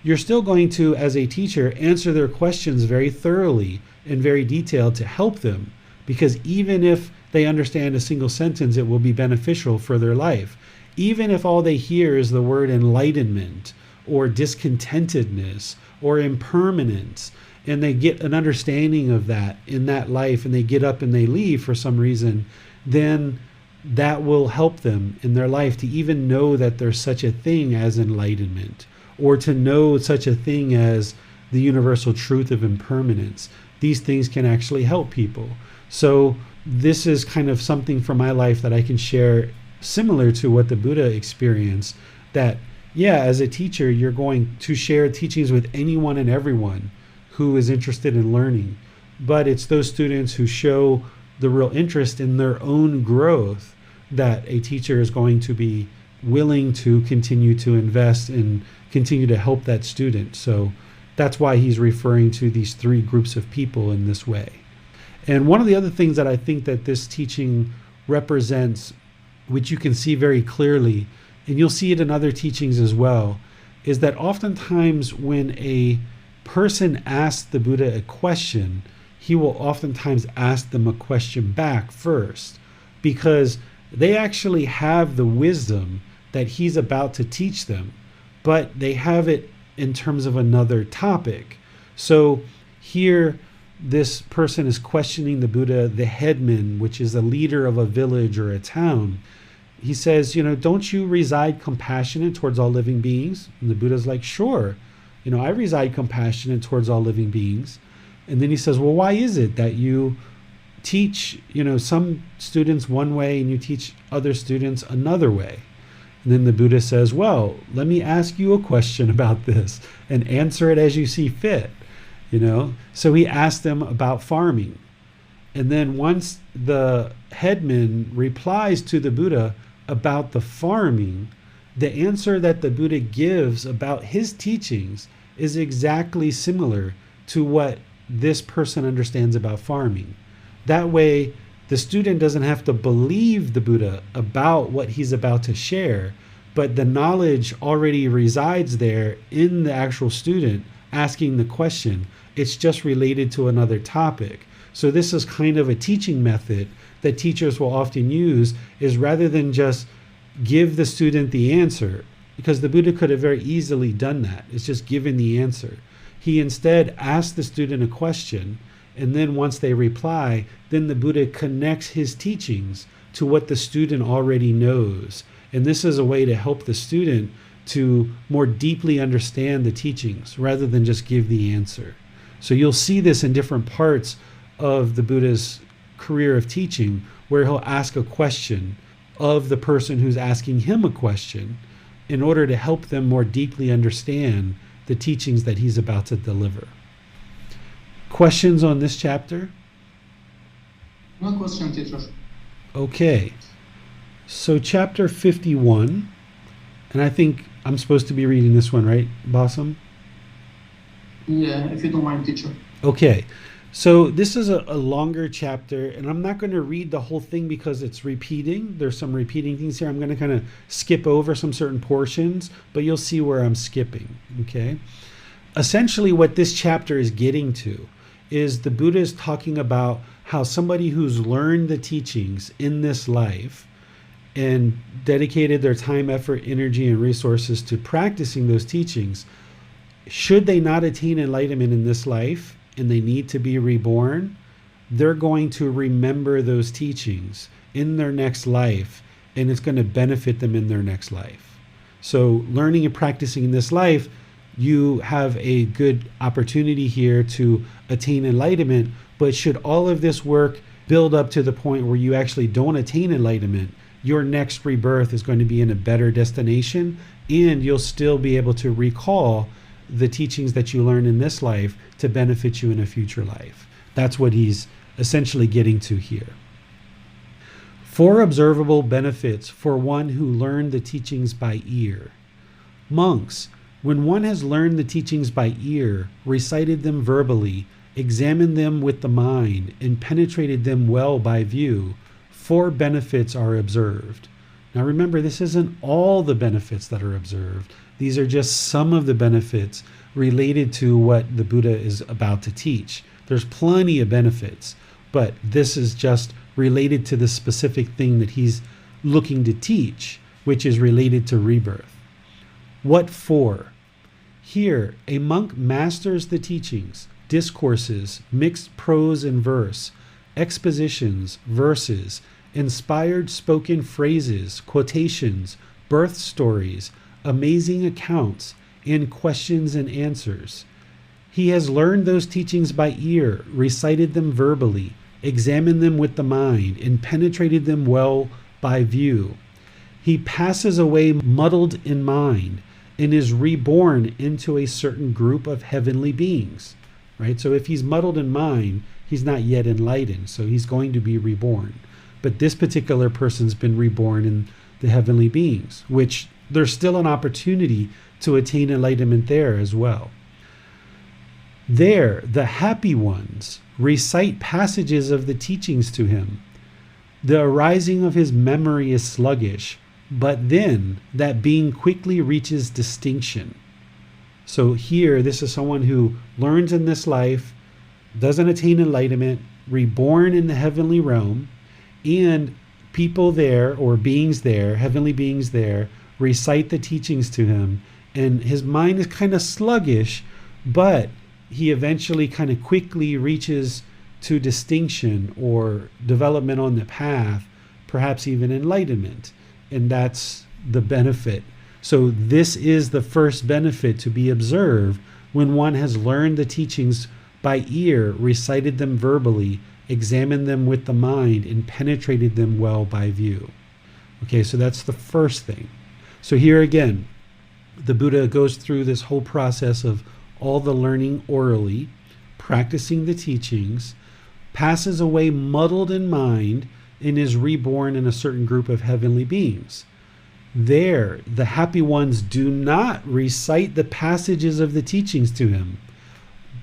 you're still going to, as a teacher, answer their questions very thoroughly and very detailed to help them. Because even if they understand a single sentence, it will be beneficial for their life. Even if all they hear is the word enlightenment or discontentedness or impermanence, and they get an understanding of that in that life and they get up and they leave for some reason, then that will help them in their life to even know that there's such a thing as enlightenment, or to know such a thing as the universal truth of impermanence. These things can actually help people. So this is kind of something from my life that I can share similar to what the Buddha experienced, that as a teacher, you're going to share teachings with anyone and everyone who is interested in learning. But it's those students who show the real interest in their own growth that a teacher is going to be willing to continue to invest and continue to help that student. So that's why he's referring to these 3 groups of people in this way. And one of the other things that I think that this teaching represents, which you can see very clearly, and you'll see it in other teachings as well, is that oftentimes when a person asks the Buddha a question, he will oftentimes ask them a question back first, because they actually have the wisdom that he's about to teach them, but they have it in terms of another topic. So here, this person is questioning the Buddha, the headman, which is a leader of a village or a town. He says, don't you reside compassionate towards all living beings? And the Buddha's like, sure, I reside compassionate towards all living beings. And then he says, well, why is it that you teach, some students one way and you teach other students another way? And then the Buddha says, well, let me ask you a question about this and answer it as you see fit. So he asked them about farming. And then once the headman replies to the Buddha about the farming, the answer that the Buddha gives about his teachings is exactly similar to what this person understands about farming. That way, the student doesn't have to believe the Buddha about what he's about to share, but the knowledge already resides there in the actual student asking the question. It's just related to another topic. So this is kind of a teaching method that teachers will often use, is rather than just give the student the answer, because the Buddha could have very easily done that. It's just given the answer. He instead asked the student a question, and then once they reply, then the Buddha connects his teachings to what the student already knows. And this is a way to help the student to more deeply understand the teachings rather than just give the answer. So you'll see this in different parts of the Buddha's career of teaching, where he'll ask a question of the person who's asking him a question in order to help them more deeply understand the teachings that he's about to deliver. Questions on this chapter? No question, teacher. Okay. So chapter 51, and I think I'm supposed to be reading this one, right, Bassam? Yeah, if you don't mind, teacher. Okay. So this is a longer chapter, and I'm not going to read the whole thing because it's repeating. There's some repeating things here. I'm going to kind of skip over some certain portions, but you'll see where I'm skipping, okay? Essentially, what this chapter is getting to is the Buddha is talking about how somebody who's learned the teachings in this life and dedicated their time, effort, energy, and resources to practicing those teachings, should they not attain enlightenment in this life and they need to be reborn, they're going to remember those teachings in their next life, and it's going to benefit them in their next life. So learning and practicing in this life, you have a good opportunity here to attain enlightenment, but should all of this work build up to the point where you actually don't attain enlightenment, your next rebirth is going to be in a better destination, and you'll still be able to recall the teachings that you learn in this life to benefit you in a future life. That's what he's essentially getting to here. 4 observable benefits for one who learned the teachings by ear. Monks, when one has learned the teachings by ear, recited them verbally, examined them with the mind, and penetrated them well by view, 4 benefits are observed. Now remember, this isn't all the benefits that are observed. These are just some of the benefits related to what the Buddha is about to teach. There's plenty of benefits, but this is just related to the specific thing that he's looking to teach, which is related to rebirth. What for? Here, a monk masters the teachings, discourses, mixed prose and verse, expositions, verses, inspired spoken phrases, quotations, birth stories, amazing accounts, and questions and answers. He has learned those teachings by ear, recited them verbally, examined them with the mind, and penetrated them well by view. He passes away muddled in mind and is reborn into a certain group of heavenly beings, right? So if he's muddled in mind, he's not yet enlightened, so he's going to be reborn. But this particular person's been reborn in the heavenly beings, which there's still an opportunity to attain enlightenment there as well. There, the happy ones recite passages of the teachings to him. The arising of his memory is sluggish, but then that being quickly reaches distinction. So here, this is someone who learns in this life, doesn't attain enlightenment, reborn in the heavenly realm, and people there, or beings there, heavenly beings there, recite the teachings to him, and his mind is kind of sluggish, but he eventually kind of quickly reaches to distinction or development on the path, perhaps even enlightenment. And that's the benefit. So this is the first benefit to be observed when one has learned the teachings by ear, recited them verbally, examined them with the mind, and penetrated them well by view. Okay, so that's the first thing. So here again, the Buddha goes through this whole process of all the learning orally, practicing the teachings, passes away muddled in mind, and is reborn in a certain group of heavenly beings. There, the happy ones do not recite the passages of the teachings to him,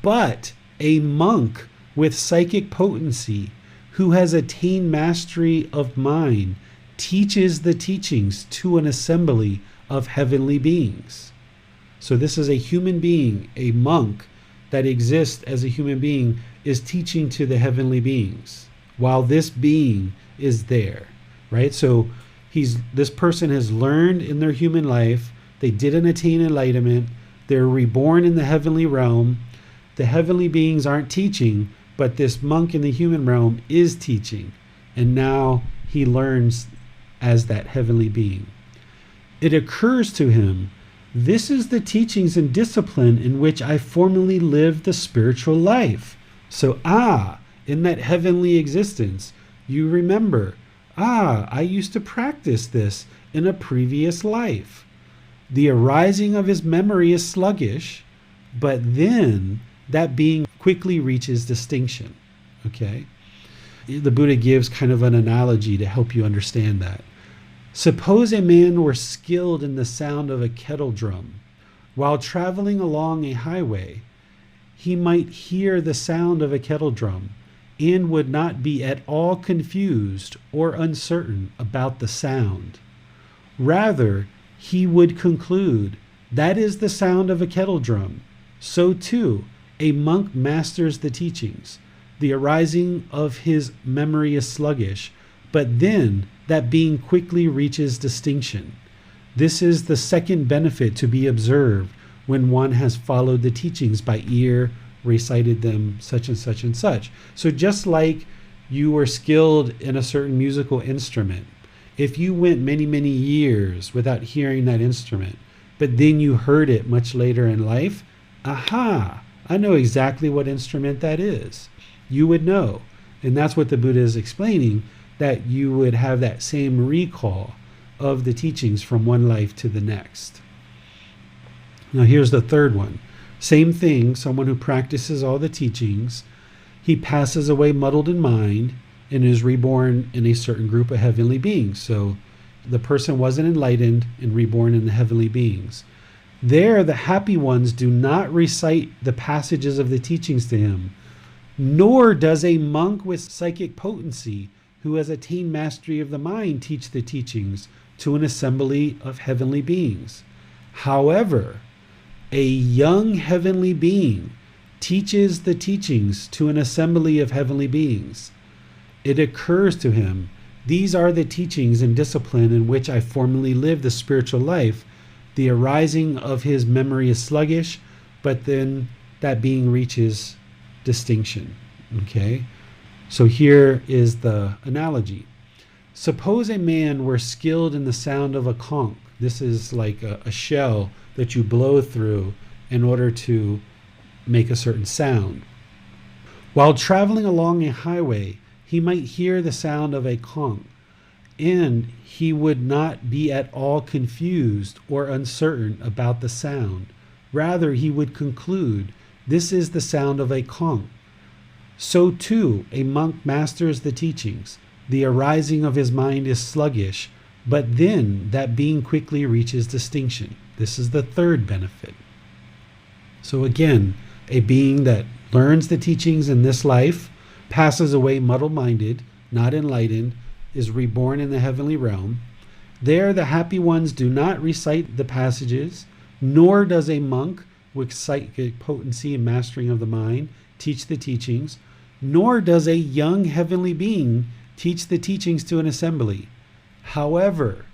but a monk with psychic potency who has attained mastery of mind teaches the teachings to an assembly of heavenly beings. So this is a human being, a monk that exists as a human being, is teaching to the heavenly beings while this being is there, right? So this person has learned in their human life, they didn't attain enlightenment, they're reborn in the heavenly realm. The heavenly beings aren't teaching, but this monk in the human realm is teaching, and now he learns as that heavenly being. It occurs to him, this is the teachings and discipline in which I formerly lived the spiritual life. So, in that heavenly existence, you remember, I used to practice this in a previous life. The arising of his memory is sluggish, but then that being quickly reaches distinction. Okay? The Buddha gives kind of an analogy to help you understand that. Suppose a man were skilled in the sound of a kettle drum. While traveling along a highway, he might hear the sound of a kettle drum and would not be at all confused or uncertain about the sound. Rather, he would conclude, that is the sound of a kettle drum. So too, a monk masters the teachings. The arising of his memory is sluggish, but then that being quickly reaches distinction. This is the second benefit to be observed when one has followed the teachings by ear, recited them such and such and such. So just like you were skilled in a certain musical instrument, if you went many, many years without hearing that instrument, but then you heard it much later in life, aha, I know exactly what instrument that is. You would know. And that's what the Buddha is explaining, that you would have that same recall of the teachings from one life to the next. Now here's the third one. Same thing, someone who practices all the teachings, he passes away muddled in mind and is reborn in a certain group of heavenly beings. So the person wasn't enlightened and reborn in the heavenly beings. There, the happy ones do not recite the passages of the teachings to him, nor does a monk with psychic potency who has attained mastery of the mind teach the teachings to an assembly of heavenly beings. However, a young heavenly being teaches the teachings to an assembly of heavenly beings. It occurs to him, these are the teachings and discipline in which I formerly lived the spiritual life. The arising of his memory is sluggish, but then that being reaches distinction. Okay? So here is the analogy. Suppose a man were skilled in the sound of a conch. This is like a shell that you blow through in order to make a certain sound. While traveling along a highway, he might hear the sound of a conch, and he would not be at all confused or uncertain about the sound. Rather, he would conclude, this is the sound of a conch. So too, a monk masters the teachings. The arising of his mind is sluggish, but then that being quickly reaches distinction. This is the third benefit. So again, a being that learns the teachings in this life, passes away muddle-minded, not enlightened, is reborn in the heavenly realm. There the happy ones do not recite the passages, nor does a monk with psychic potency and mastering of the mind teach the teachings, nor does a young heavenly being teach the teachings to an assembly. However,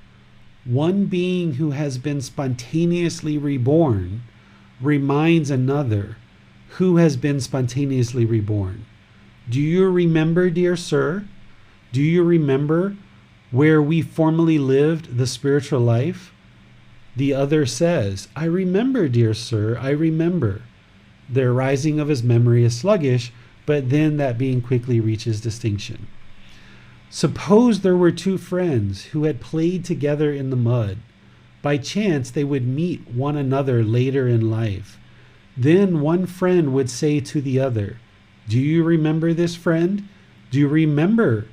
one being who has been spontaneously reborn reminds another who has been spontaneously reborn. Do you remember, dear sir? Do you remember where we formerly lived the spiritual life? The other says, I remember, dear sir, I remember. The arising of his memory is sluggish, but then that being quickly reaches distinction. Suppose there were two friends who had played together in the mud. By chance, they would meet one another later in life. Then one friend would say to the other, do you remember this friend? Do you remember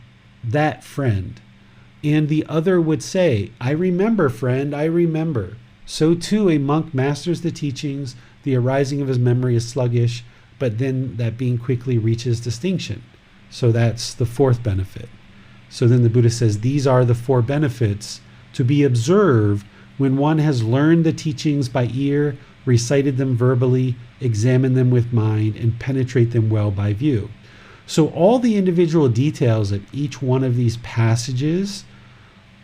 that friend? And the other would say, I remember, friend, I remember. So too, a monk masters the teachings. The arising of his memory is sluggish, but then that being quickly reaches distinction. So that's the fourth benefit. So then the Buddha says, these are the four benefits to be observed when one has learned the teachings by ear, recited them verbally, examined them with mind, and penetrate them well by view. So all the individual details of each one of these passages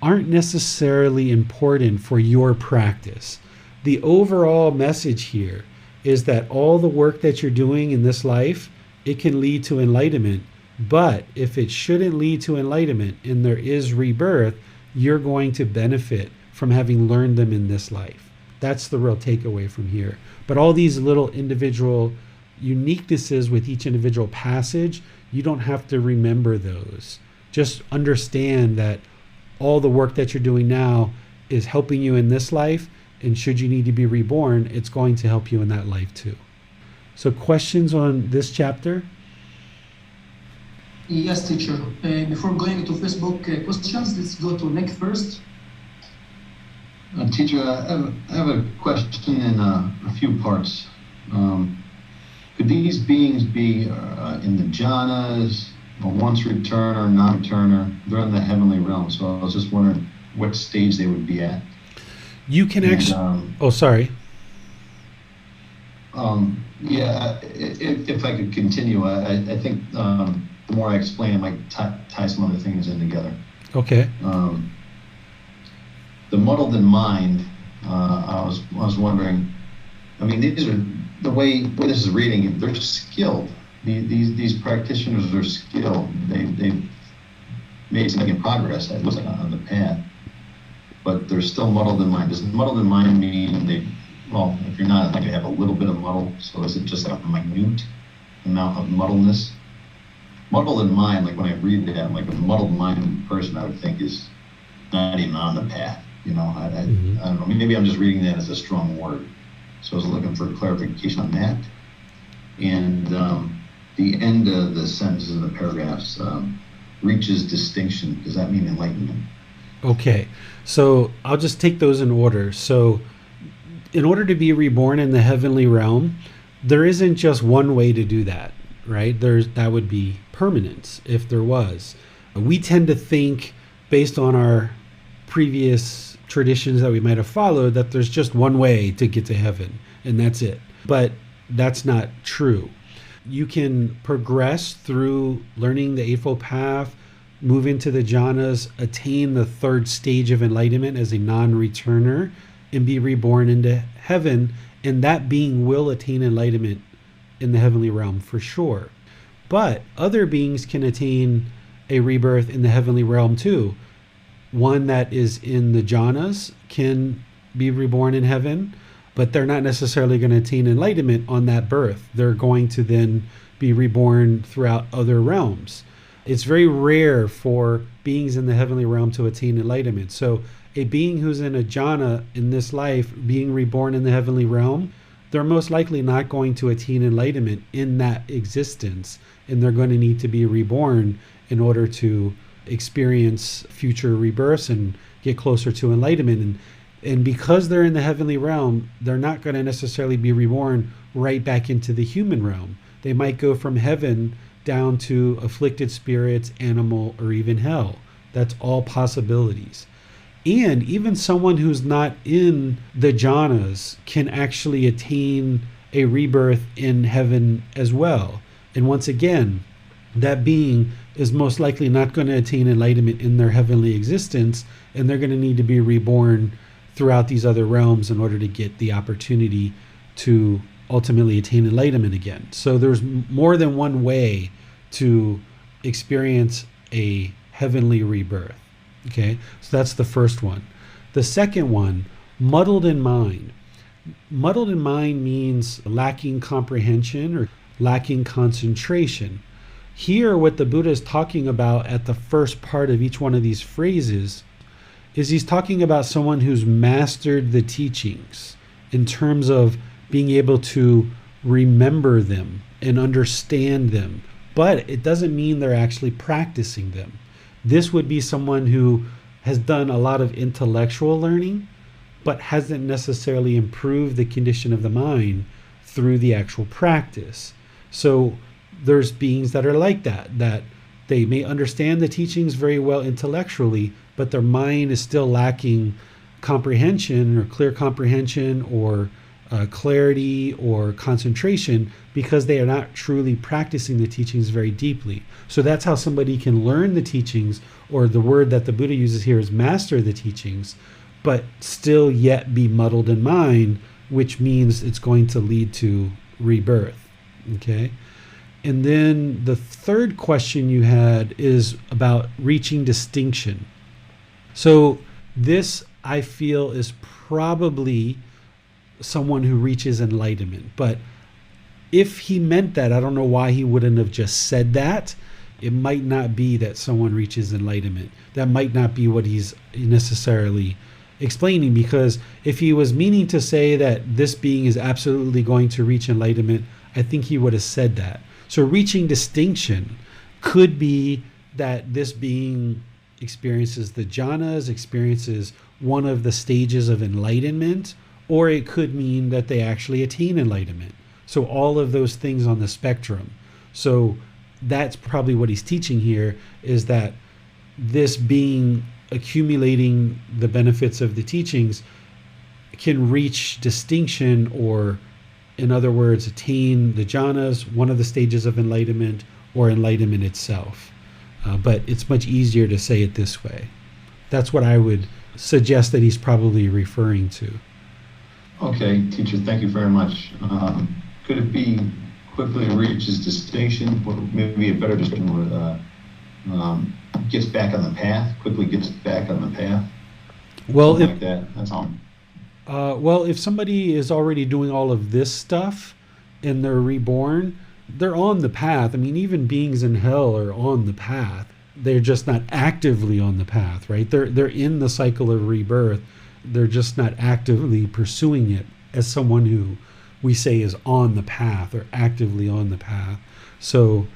aren't necessarily important for your practice. The overall message here is that all the work that you're doing in this life, it can lead to enlightenment. But if it shouldn't lead to enlightenment and there is rebirth, you're going to benefit from having learned them in this life. That's the real takeaway from here. But all these little individual uniquenesses with each individual passage, you don't have to remember those. Just understand that all the work that you're doing now is helping you in this life, and should you need to be reborn, it's going to help you in that life too. So questions on this chapter? Yes, teacher. Before going to Facebook questions, let's go to Nick first. Teacher, I have a question in a few parts. Could these beings be in the jhanas, or once return or non-returner? They're in the heavenly realm, so I was just wondering what stage they would be at. You can actually... oh, sorry. Yeah, if I could continue, I think the more I explain, I might tie some other things in together. Okay. The muddled in mind, I was wondering, I mean, these are the way this is reading, they're skilled. These practitioners are skilled. They've made significant progress, it looks like, on the path, but they're still muddled in mind. Does muddled in mind mean well, if you're not, like, they have a little bit of muddle, so is it just like a minute amount of muddleness? Muddled in mind, like when I read that, like a muddled mind person, I would think is not even on the path. You know, I don't know. Maybe I'm just reading that as a strong word. So I was looking for clarification on that. And the end of the sentences and the paragraphs, reaches distinction. Does that mean enlightenment? Okay, so I'll just take those in order. So in order to be reborn in the heavenly realm, there isn't just one way to do that, right? That would be permanence if there was. We tend to think, based on our previous traditions that we might have followed, that there's just one way to get to heaven and that's it. But that's not true. You can progress through learning the Eightfold Path, move into the jhanas, attain the third stage of enlightenment as a non-returner, and be reborn into heaven, and that being will attain enlightenment in the heavenly realm for sure. But other beings can attain a rebirth in the heavenly realm too. One that is in the jhanas can be reborn in heaven, but they're not necessarily going to attain enlightenment on that birth. They're going to then be reborn throughout other realms. It's very rare for beings in the heavenly realm to attain enlightenment. So a being who's in a jhana in this life, being reborn in the heavenly realm, they're most likely not going to attain enlightenment in that existence, and they're going to need to be reborn in order to experience future rebirths and get closer to enlightenment. And because they're in the heavenly realm, they're not going to necessarily be reborn right back into the human realm. They might go from heaven down to afflicted spirits, animal, or even hell. That's all possibilities. And even someone who's not in the jhanas can actually attain a rebirth in heaven as well. And once again, that being is most likely not going to attain enlightenment in their heavenly existence, and they're going to need to be reborn throughout these other realms in order to get the opportunity to ultimately attain enlightenment again. So there's more than one way to experience a heavenly rebirth. Okay, so that's the first one. The second one, muddled in mind. Muddled in mind means lacking comprehension or lacking concentration. Here, what the Buddha is talking about at the first part of each one of these phrases is he's talking about someone who's mastered the teachings in terms of being able to remember them and understand them, but it doesn't mean they're actually practicing them. This would be someone who has done a lot of intellectual learning, but hasn't necessarily improved the condition of the mind through the actual practice. So there's beings that are like that they may understand the teachings very well intellectually, but their mind is still lacking comprehension or clear comprehension or clarity or concentration because they are not truly practicing the teachings very deeply. So that's how somebody can learn the teachings, or the word that the Buddha uses here is master the teachings, but still yet be muddled in mind, which means it's going to lead to rebirth. Okay? And then the third question you had is about reaching distinction. So this, I feel, is probably someone who reaches enlightenment. But if he meant that, I don't know why he wouldn't have just said that. It might not be that someone reaches enlightenment. That might not be what he's necessarily explaining, because if he was meaning to say that this being is absolutely going to reach enlightenment, I think he would have said that. So reaching distinction could be that this being experiences the jhanas, experiences one of the stages of enlightenment, or it could mean that they actually attain enlightenment. So all of those things on the spectrum. So that's probably what he's teaching here, is that this being accumulating the benefits of the teachings can reach distinction, or in other words, attain the jhanas, one of the stages of enlightenment, or enlightenment itself. But it's much easier to say it this way. That's what I would suggest that he's probably referring to. Okay, teacher, thank you very much. Could it be quickly reaches distinction? Or maybe a better description would gets back on the path, quickly gets back on the path. Well, Something like that. That's all. Well, if somebody is already doing all of this stuff and they're reborn, they're on the path. I mean, even beings in hell are on the path. They're just not actively on the path, right? They're in the cycle of rebirth. They're just not actively pursuing it as someone who we say is on the path or actively on the path. So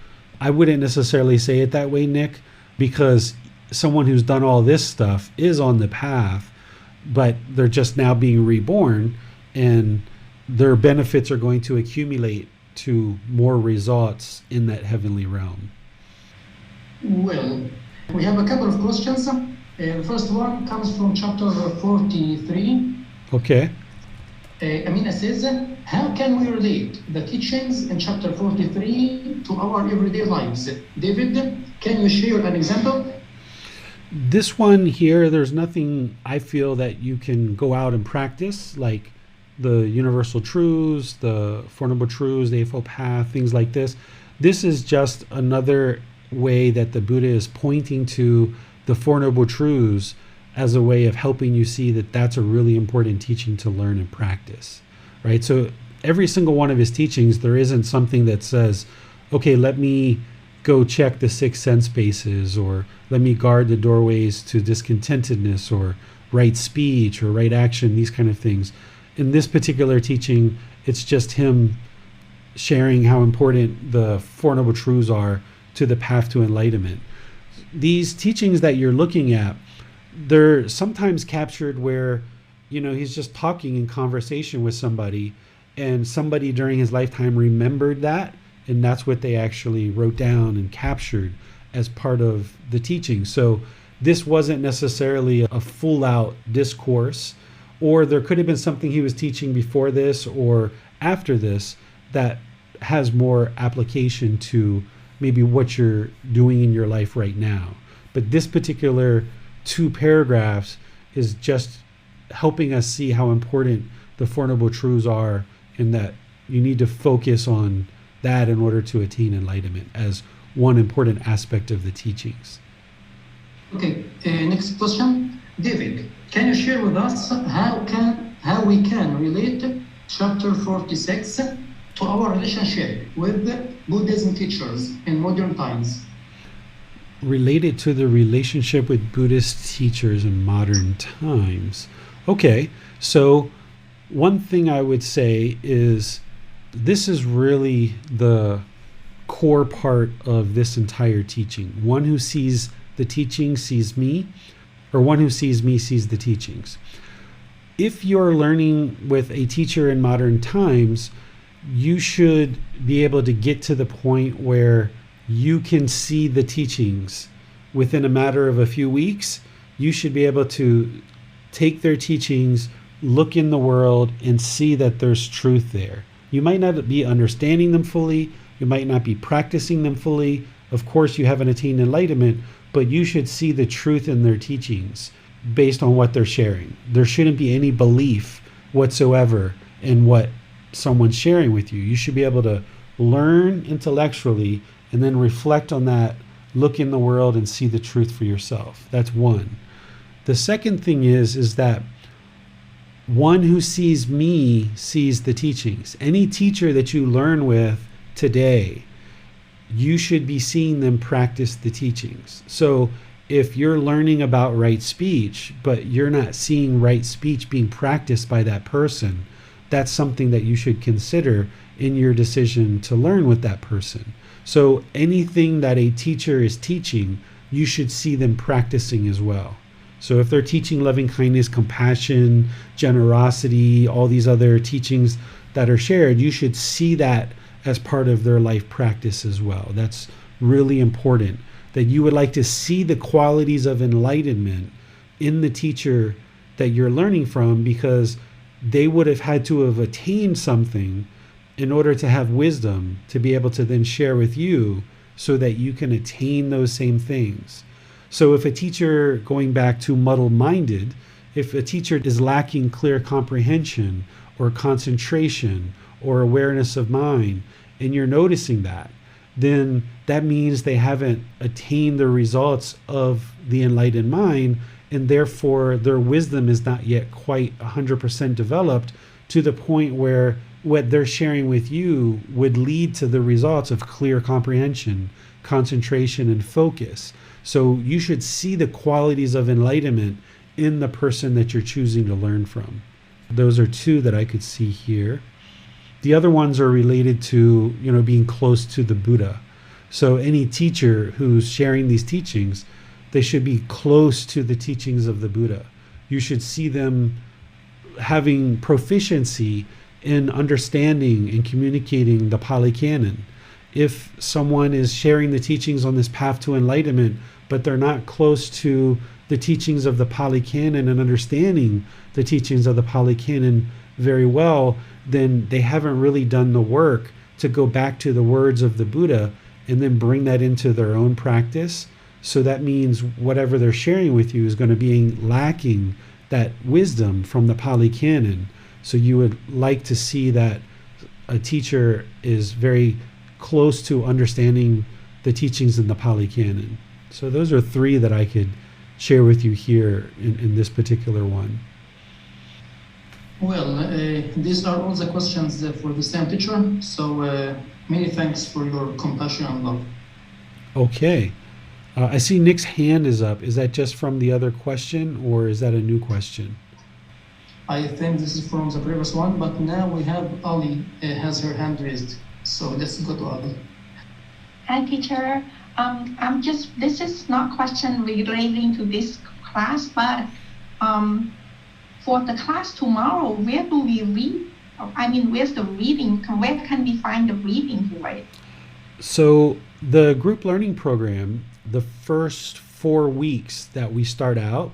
I wouldn't necessarily say it that way, Nick, because someone who's done all this stuff is on the path, but they're just now being reborn, and their benefits are going to accumulate to more results in that heavenly realm. Well, we have a couple of questions. The first one comes from chapter 43. Okay. Amina says, how can we relate the teachings in chapter 43 to our everyday lives? David, can you share an example? This one here, there's nothing I feel that you can go out and practice, like the universal truths, the Four Noble Truths, the Eightfold Path, things like this. This is just another way that the Buddha is pointing to the Four Noble Truths as a way of helping you see that that's a really important teaching to learn and practice, right? So every single one of his teachings, there isn't something that says, okay, let me go check the 6 sense bases, or let me guard the doorways to discontentedness, or right speech or right action, these kind of things. In this particular teaching, it's just him sharing how important the Four Noble Truths are to the path to enlightenment. These teachings that you're looking at, they're sometimes captured where, he's just talking in conversation with somebody, and somebody during his lifetime remembered that, and that's what they actually wrote down and captured as part of the teaching. So this wasn't necessarily a full out discourse, or there could have been something he was teaching before this or after this that has more application to maybe what you're doing in your life right now. But this particular 2 paragraphs is just helping us see how important the Four Noble Truths are, and that you need to focus on that in order to attain enlightenment as one important aspect of the teachings. Okay, next question. David, can you share with us how we can relate chapter 46 to our relationship with Buddhism teachers in modern times? Related to the relationship with Buddhist teachers in modern times. Okay, so one thing I would say is this is really the core part of this entire teaching. One who sees the teaching sees me, or one who sees me sees the teachings. If you're learning with a teacher in modern times, you should be able to get to the point where you can see the teachings within a matter of a few weeks. You should be able to take their teachings, look in the world, and see that there's truth there. You might not be understanding them fully. You might not be practicing them fully. Of course, you haven't attained enlightenment, but you should see the truth in their teachings based on what they're sharing. There shouldn't be any belief whatsoever in what someone's sharing with you. You should be able to learn intellectually and then reflect on that, look in the world, and see the truth for yourself. That's one. The second thing is that one who sees me sees the teachings. Any teacher that you learn with today, you should be seeing them practice the teachings. So if you're learning about right speech, but you're not seeing right speech being practiced by that person, that's something that you should consider in your decision to learn with that person. So anything that a teacher is teaching, you should see them practicing as well. So if they're teaching loving kindness, compassion, generosity, all these other teachings that are shared, you should see that as part of their life practice as well. That's really important, that you would like to see the qualities of enlightenment in the teacher that you're learning from, because they would have had to have attained something in order to have wisdom to be able to then share with you so that you can attain those same things. So if a teacher, going back to muddle-minded, if a teacher is lacking clear comprehension or concentration or awareness of mind, and you're noticing that, then that means they haven't attained the results of the enlightened mind, and therefore their wisdom is not yet quite 100% developed to the point where what they're sharing with you would lead to the results of clear comprehension, concentration, and focus. So you should see the qualities of enlightenment in the person that you're choosing to learn from. Those are two that I could see here. The other ones are related to, being close to the Buddha. So any teacher who's sharing these teachings, they should be close to the teachings of the Buddha. You should see them having proficiency in understanding and communicating the Pali Canon. If someone is sharing the teachings on this path to enlightenment, but they're not close to the teachings of the Pali Canon and understanding the teachings of the Pali Canon very well, then they haven't really done the work to go back to the words of the Buddha and then bring that into their own practice. So that means whatever they're sharing with you is going to be lacking that wisdom from the Pali Canon. So you would like to see that a teacher is very close to understanding the teachings in the Pali Canon. So those are three that I could share with you here in this particular one. Well, these are all the questions for the same teacher. So many thanks for your compassion and love. Okay. I see Nick's hand is up. Is that just from the other question, or is that a new question? I think this is from the previous one, but now we have Ali has her hand raised. So let's go to Ali. Hi, teacher. This is not question relating to this class, but for the class tomorrow, where do we read? Where's the reading? Where can we find the reading for it? So the group learning program, the first 4 weeks that we start out,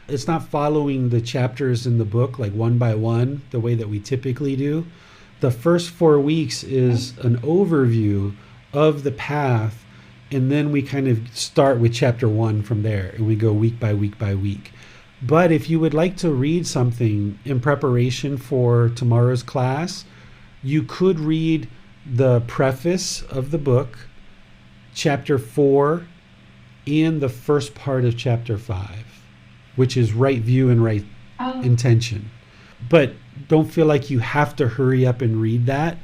it's not following the chapters in the book like one by one, the way that we typically do. The first 4 weeks is an overview of the path, and then we kind of start with chapter 1 from there, and we go week by week by week. But if you would like to read something in preparation for tomorrow's class, you could read the preface of the book, chapter 4, and the first part of chapter 5, which is right view and right intention. But don't feel like you have to hurry up and read that,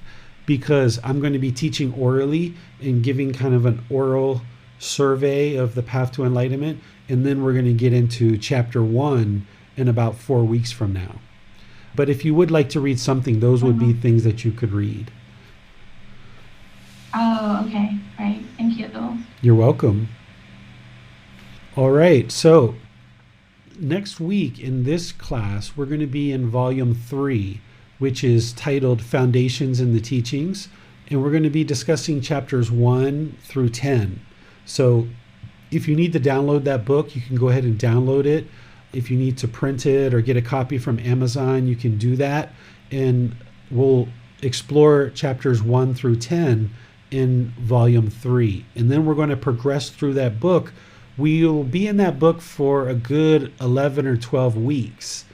because I'm going to be teaching orally and giving kind of an oral survey of the path to enlightenment. And then we're going to get into chapter 1 in about 4 weeks from now. But if you would like to read something, those would be things that you could read. Oh, okay. Right. Thank you. You're welcome. All right. So next week in this class, we're going to be in volume 3, which is titled Foundations in the Teachings. And we're going to be discussing chapters 1 through 10. So if you need to download that book, you can go ahead and download it. If you need to print it or get a copy from Amazon, you can do that. And we'll explore chapters 1 through 10 in volume 3. And then we're going to progress through that book. We'll be in that book for a good 11 or 12 weeks.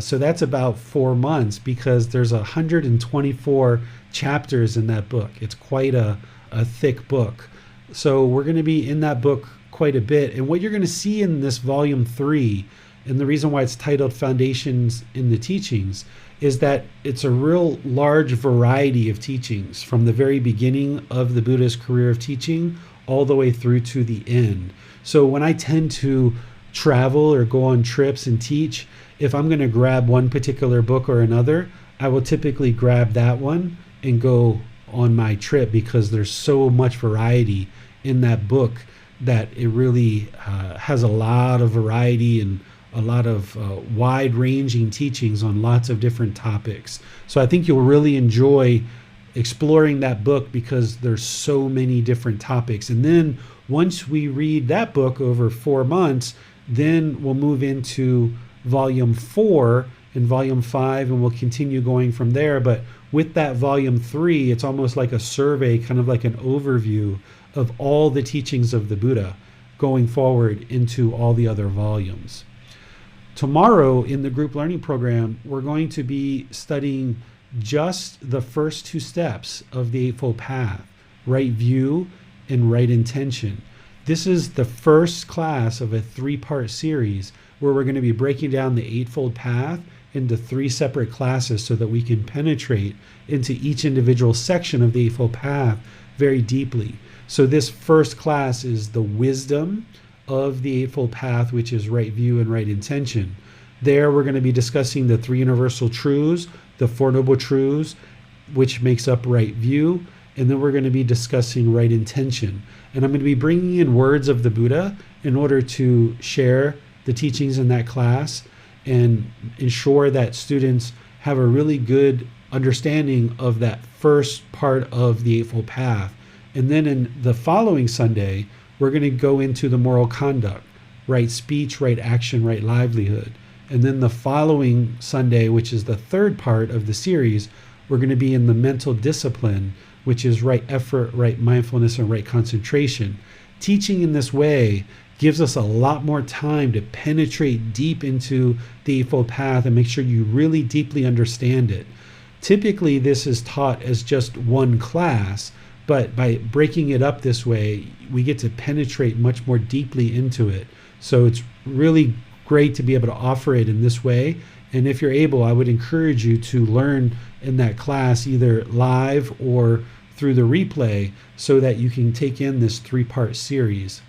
So that's about 4 months, because there's 124 chapters in that book. It's quite a thick book. So we're going to be in that book quite a bit. And what you're going to see in this volume 3, and the reason why it's titled Foundations in the Teachings, is that it's a real large variety of teachings from the very beginning of the Buddha's career of teaching all the way through to the end. So when I tend to travel or go on trips and teach, if I'm going to grab one particular book or another, I will typically grab that one and go on my trip, because there's so much variety in that book that it really has a lot of variety and a lot of wide-ranging teachings on lots of different topics. So I think you'll really enjoy exploring that book, because there's so many different topics. And then once we read that book over 4 months, then we'll move into volume 4 and volume 5, and we'll continue going from there. But with that volume 3, it's almost like a survey, kind of like an overview of all the teachings of the Buddha going forward into all the other volumes. Tomorrow in the group learning program, we're going to be studying just the first two steps of the Eightfold Path, right view and right intention. This is the first class of a 3-part series where we're going to be breaking down the Eightfold Path into 3 separate classes so that we can penetrate into each individual section of the Eightfold Path very deeply. So this first class is the wisdom of the Eightfold Path, which is right view and right intention. There we're going to be discussing the 3 universal truths, the 4 noble truths, which makes up right view, and then we're going to be discussing right intention. And I'm going to be bringing in words of the Buddha in order to share the teachings in that class and ensure that students have a really good understanding of that first part of the Eightfold Path. And then in the following Sunday, we're going to go into the moral conduct, right speech, right action, right livelihood. And then the following Sunday, which is the 3rd part of the series, we're going to be in the mental discipline, which is right effort, right mindfulness, and right concentration. Teaching in this way gives us a lot more time to penetrate deep into the Eightfold Path and make sure you really deeply understand it. Typically, this is taught as just one class, but by breaking it up this way, we get to penetrate much more deeply into it. So it's really great to be able to offer it in this way. And if you're able, I would encourage you to learn in that class either live or through the replay so that you can take in this 3-part series.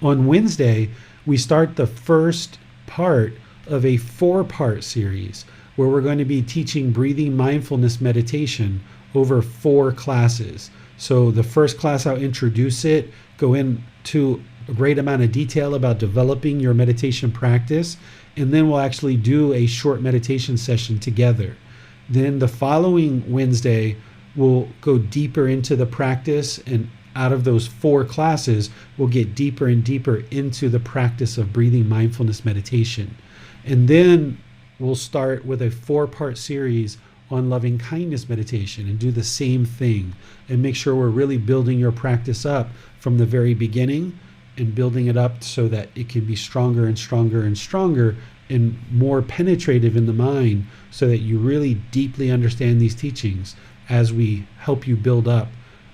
On Wednesday, we start the first part of a 4-part series where we're going to be teaching breathing mindfulness meditation over 4 classes. So the first class, I'll introduce it, go into a great amount of detail about developing your meditation practice, and then we'll actually do a short meditation session together. Then the following Wednesday, we'll go deeper into the practice, and out of those 4 classes, we'll get deeper and deeper into the practice of breathing mindfulness meditation. And then we'll start with a 4-part series on loving kindness meditation and do the same thing and make sure we're really building your practice up from the very beginning and building it up so that it can be stronger and stronger and stronger and more penetrative in the mind so that you really deeply understand these teachings as we help you build up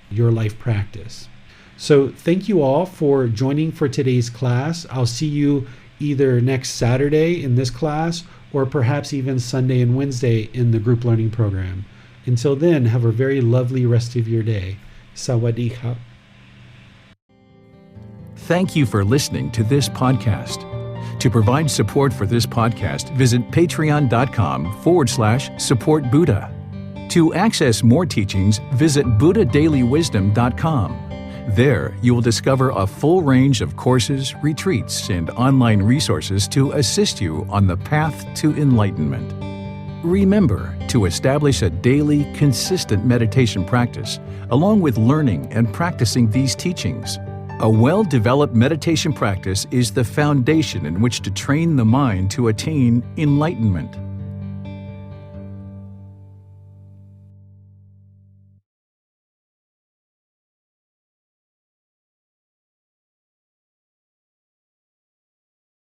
your life practice. So thank you all for joining for today's class. I'll see you either next Saturday in this class or perhaps even Sunday and Wednesday in the group learning program. Until then, have a very lovely rest of your day. Sawadee khap. Thank you for listening to this podcast. To provide support for this podcast, visit patreon.com/support Buddha. To access more teachings, visit buddhadailywisdom.com. There, you will discover a full range of courses, retreats, and online resources to assist you on the path to enlightenment. Remember to establish a daily, consistent meditation practice, along with learning and practicing these teachings. A well-developed meditation practice is the foundation in which to train the mind to attain enlightenment.